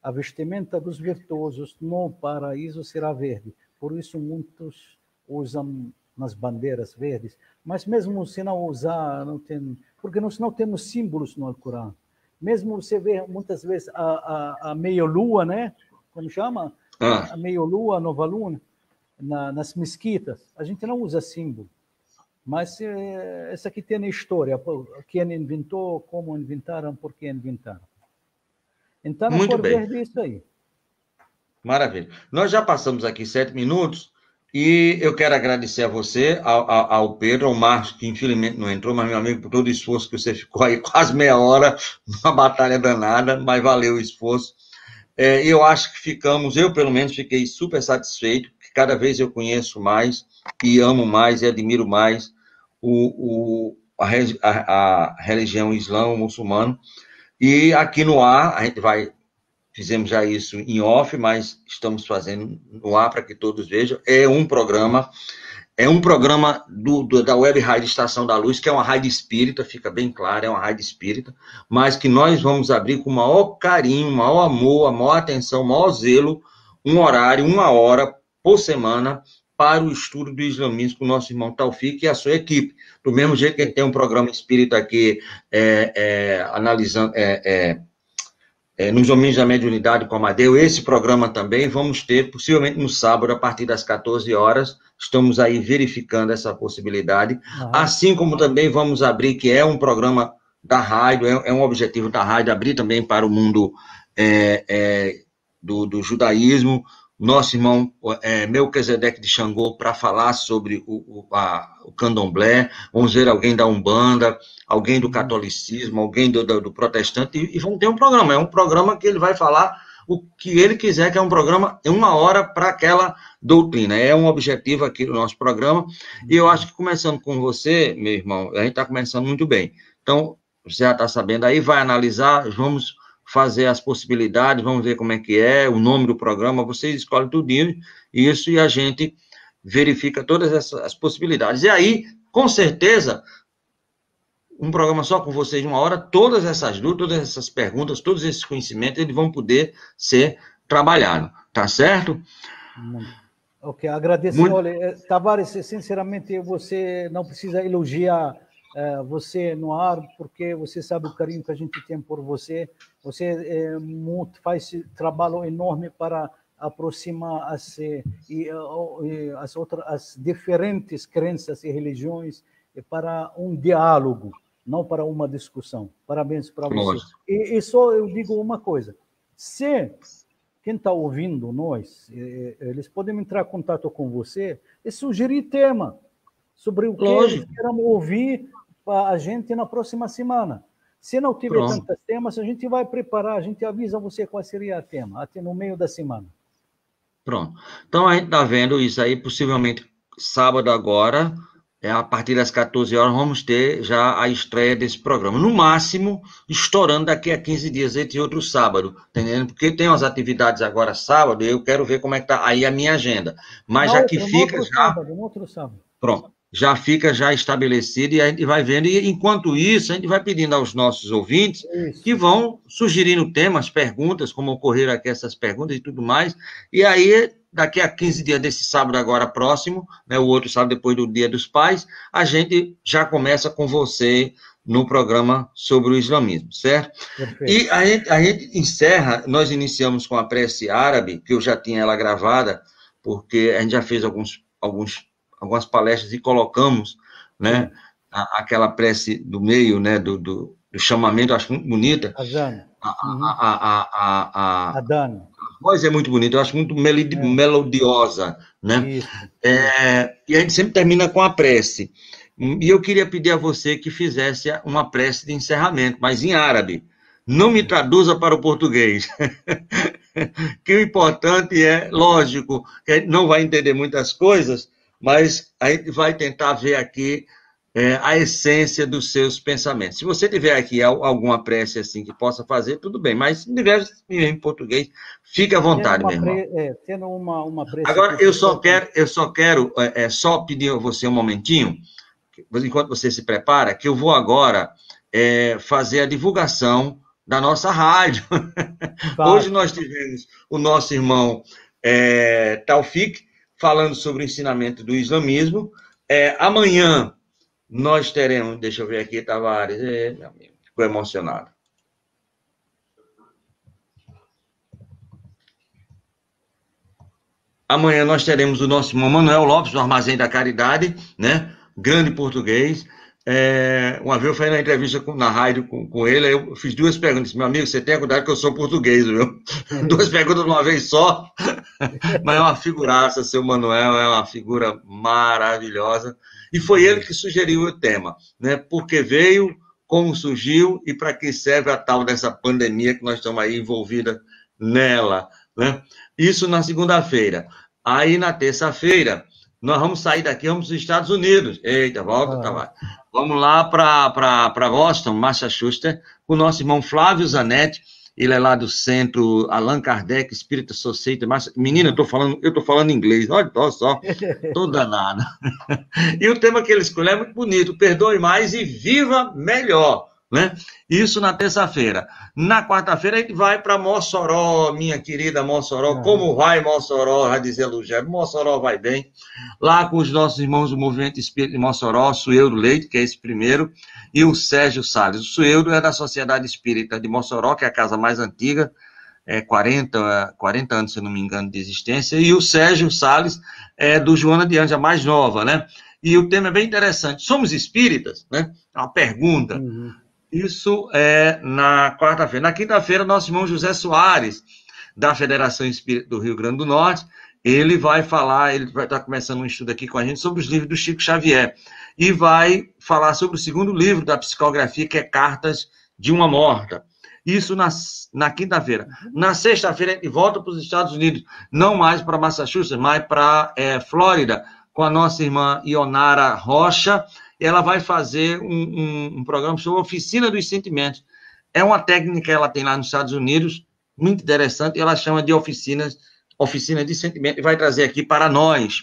Speaker 2: A vestimenta dos virtuosos no paraíso será verde. Por isso muitos usam nas bandeiras verdes. Mas mesmo se não usar, não tem... Porque nós não temos símbolos no Alcorão. Mesmo você vê muitas vezes a meia-lua, né? Como chama? A meia-lua, a nova lua, nas mesquitas. A gente não usa símbolo. Mas essa aqui tem a história. Quem inventou, como inventaram, por que inventaram. Então, a cor verde é isso aí.
Speaker 1: Maravilha. Nós já passamos aqui 7 minutos e eu quero agradecer a você, ao Pedro, ao Marcos, que infelizmente não entrou, mas, meu amigo, por todo o esforço que você ficou aí quase meia hora, numa batalha danada, mas valeu o esforço. Eu acho que eu pelo menos fiquei super satisfeito, que cada vez eu conheço mais e amo mais e admiro mais a religião islã, o muçulmano. E aqui no ar, fizemos já isso em off, mas estamos fazendo no ar para que todos vejam. É um programa da Web Rádio Estação da Luz, que é uma rádio espírita, fica bem claro, é uma rádio espírita, mas que nós vamos abrir com o maior carinho, o maior amor, a maior atenção, o maior zelo, um horário, 1 hora por semana, para o estudo do islamismo com o nosso irmão Taufik e a sua equipe. Do mesmo jeito que a gente tem um programa espírita aqui, analisando... nos domínios da mediunidade com Amadeu, esse programa também vamos ter, possivelmente no sábado, a partir das 14 horas, estamos aí verificando essa possibilidade, assim como também vamos abrir, que é um programa da rádio, é um objetivo da rádio, abrir também para o mundo do judaísmo, nosso irmão Melquisedeque de Xangô, para falar sobre o candomblé, vamos ver alguém da Umbanda, alguém do catolicismo, alguém do protestante, e vamos ter um programa. É um programa que ele vai falar o que ele quiser, que é um programa, 1 hora para aquela doutrina. É um objetivo aqui do nosso programa, e eu acho que começando com você, meu irmão, a gente está começando muito bem. Então, você já está sabendo aí, vai analisar, vamos fazer as possibilidades, vamos ver como é que é, o nome do programa, vocês escolhem tudinho, isso, e a gente verifica todas essas possibilidades. E aí, com certeza, um programa só com vocês de 1 hora, todas essas dúvidas, todas essas perguntas, todos esses conhecimentos, eles vão poder ser trabalhados, tá certo?
Speaker 2: Ok, agradeço. Olha, Tavares, sinceramente, você não precisa elogiar você no ar, porque você sabe o carinho que a gente tem por você. Você faz trabalho enorme para aproximar as diferentes crenças e religiões para um diálogo, não para uma discussão. Parabéns para você. E só eu digo uma coisa: se quem está ouvindo nós, eles podem entrar em contato com você e sugerir tema sobre o que eles queiram ouvir a gente na próxima semana. Se não tiver tantos temas, a gente vai preparar, a gente avisa você qual seria o tema, até no meio da semana.
Speaker 1: Pronto. Então, a gente está vendo isso aí, possivelmente sábado agora, a partir das 14 horas, vamos ter já a estreia desse programa. No máximo, estourando daqui a 15 dias, entre outro sábado, entendendo? Porque tem umas atividades agora sábado, e eu quero ver como é que está aí a minha agenda. Mas já que fica já...
Speaker 2: outro sábado.
Speaker 1: Pronto. Já fica já estabelecido e a gente vai vendo. E, enquanto isso, a gente vai pedindo aos nossos ouvintes que vão sugerindo temas, perguntas, como ocorreram aqui essas perguntas e tudo mais. E aí, daqui a 15 dias desse sábado agora próximo, né, o outro sábado depois do Dia dos Pais, a gente já começa com você no programa sobre o islamismo, certo? Perfeito. E a gente encerra, nós iniciamos com a prece árabe, que eu já tinha ela gravada, porque a gente já fez algumas palestras e colocamos, né, aquela prece do meio, né, do chamamento, acho muito bonita. A voz é muito bonita, eu acho muito melodiosa, né? E a gente sempre termina com a prece. E eu queria pedir a você que fizesse uma prece de encerramento, mas em árabe. Não me traduza para o português. Que o importante é, lógico, que a gente não vai entender muitas coisas, mas a gente vai tentar ver aqui a essência dos seus pensamentos. Se você tiver aqui alguma prece assim que possa fazer, tudo bem, mas se tiver em português, fique à vontade, meu irmão.
Speaker 2: Tendo uma prece.
Speaker 1: Agora, eu só quero só pedir a você um momentinho, enquanto você se prepara, que eu vou agora fazer a divulgação da nossa rádio. Hoje nós tivemos o nosso irmão Taufik, falando sobre o ensinamento do islamismo. Amanhã nós teremos, deixa eu ver aqui, Tavares, meu amigo, ficou emocionado. Amanhã nós teremos o nosso irmão Manuel Lopes, do Armazém da Caridade, né? Grande português. Uma vez eu fui na entrevista na rádio com ele, eu fiz 2 perguntas. Meu amigo, você tenha cuidado que eu sou português, viu? 2 perguntas de uma vez só. Mas é uma figuraça, seu Manuel, é uma figura maravilhosa. E foi ele que sugeriu o tema, né? Por que veio, como surgiu e para que serve a tal dessa pandemia que nós estamos aí envolvidos nela, né? Isso na segunda-feira. Aí na terça-feira, nós vamos sair daqui, vamos para os Estados Unidos. Eita, volta, Tavares. Vamos lá para Boston, Massachusetts, com o nosso irmão Flávio Zanetti. Ele é lá do centro Allan Kardec Espírita Society. Menina, eu tô falando inglês. Olha só, tô danado. E o tema que ele escolheu é muito bonito. Perdoe mais e viva melhor, né? Isso na terça-feira. Na quarta-feira a gente vai para Mossoró, minha querida Mossoró. Como vai Mossoró? Vai dizer Lugero. Mossoró vai bem. Lá com os nossos irmãos do Movimento Espírita de Mossoró, Sueldo Leite, que é esse primeiro, e o Sérgio Salles. O Sueldo é da Sociedade Espírita de Mossoró, que é a casa mais antiga, 40 anos, se eu não me engano, de existência, e o Sérgio Salles é do Joana de Anja, mais nova, né? E o tema é bem interessante. Somos espíritas, né? Uma pergunta. Isso é na quarta-feira. Na quinta-feira, nosso irmão José Soares, da Federação Espírita do Rio Grande do Norte, ele vai estar começando um estudo aqui com a gente sobre os livros do Chico Xavier. E vai falar sobre o segundo livro da psicografia, que é Cartas de uma Morta. Isso na quinta-feira. Na sexta-feira, a gente volta para os Estados Unidos, não mais para Massachusetts, mas para Flórida, com a nossa irmã Ionara Rocha. Ela vai fazer um programa sobre a Oficina dos Sentimentos. É uma técnica que ela tem lá nos Estados Unidos, muito interessante, e ela chama de oficina de sentimento, e vai trazer aqui para nós.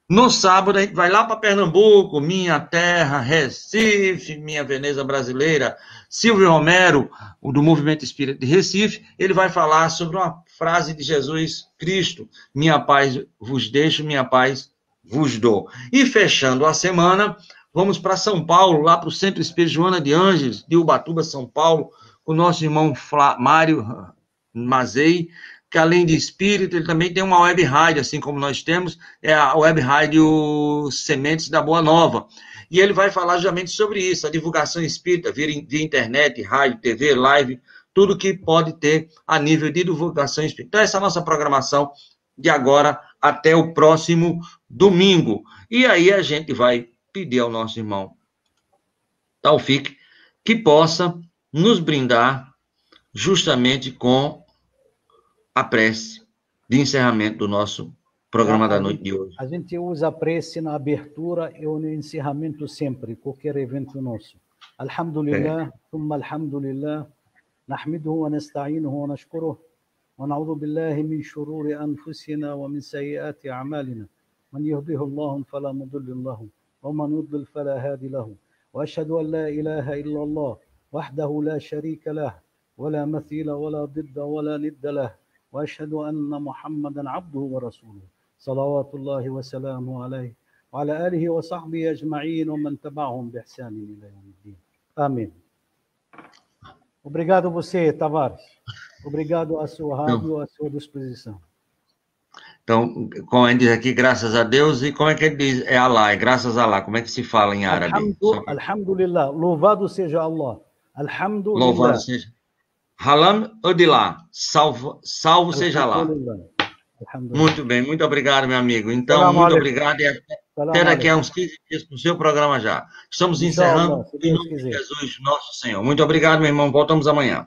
Speaker 1: No sábado, a gente vai lá para Pernambuco, minha terra, Recife, minha Veneza brasileira. Silvio Romero, o do Movimento Espírita de Recife, ele vai falar sobre uma frase de Jesus Cristo: minha paz vos deixo, minha paz vos dou. E fechando a semana, vamos para São Paulo, lá para o Centro Espírita Joana de Ângeles, de Ubatuba, São Paulo, com o nosso irmão Mário Mazei, que além de espírito, ele também tem uma web rádio, assim como nós temos, é a web rádio Sementes da Boa Nova. E ele vai falar justamente sobre isso, a divulgação espírita, via internet, rádio, TV, live, tudo que pode ter a nível de divulgação espírita. Então, essa é a nossa programação de agora até o próximo domingo. E aí a gente vai pedir ao nosso irmão Taufik que possa nos brindar justamente com a prece de encerramento do nosso programa da noite de hoje.
Speaker 2: A gente usa a prece na abertura e no encerramento sempre, qualquer evento nosso. Alhamdulillah, thumma alhamdulillah, nahmiduhu wa nasta'inuhu wa nashkuruh, wa na'udhu billahi min shururi anfusina wa min sayyiati a'malina. Man yahdihu Allahu fala mudilla lahu, wa man yudlil fala hadi lahu. Wa ashhadu an la ilaha illa Allah, wahdahu la sharika lah, wa la mathila wa la didda wa la nidda lah. وأشهد أن محمدا عبده ورسوله صلوات الله وسلامه عليه وعلى آله وصحبه أجمعين ومن تبعهم بإحسان إلى يوم الدين آمين. Obrigado você, Tavares. Obrigado à sua rádio, à sua disposição.
Speaker 1: Então, como a gente diz aqui, graças a Deus, e como é que ele diz? É Allah, é graças a Allah. Como é que se fala em árabe?
Speaker 2: Alhamdulillah, louvado seja Allah. Alhamdulillah.
Speaker 1: Louvado seja. Halam Odilá, salvo seja lá. Muito bem, muito obrigado, meu amigo. Então, muito obrigado e até daqui a uns 15 dias no seu programa já. Estamos encerrando em nome de Jesus, nosso Senhor. Muito obrigado, meu irmão. Voltamos amanhã.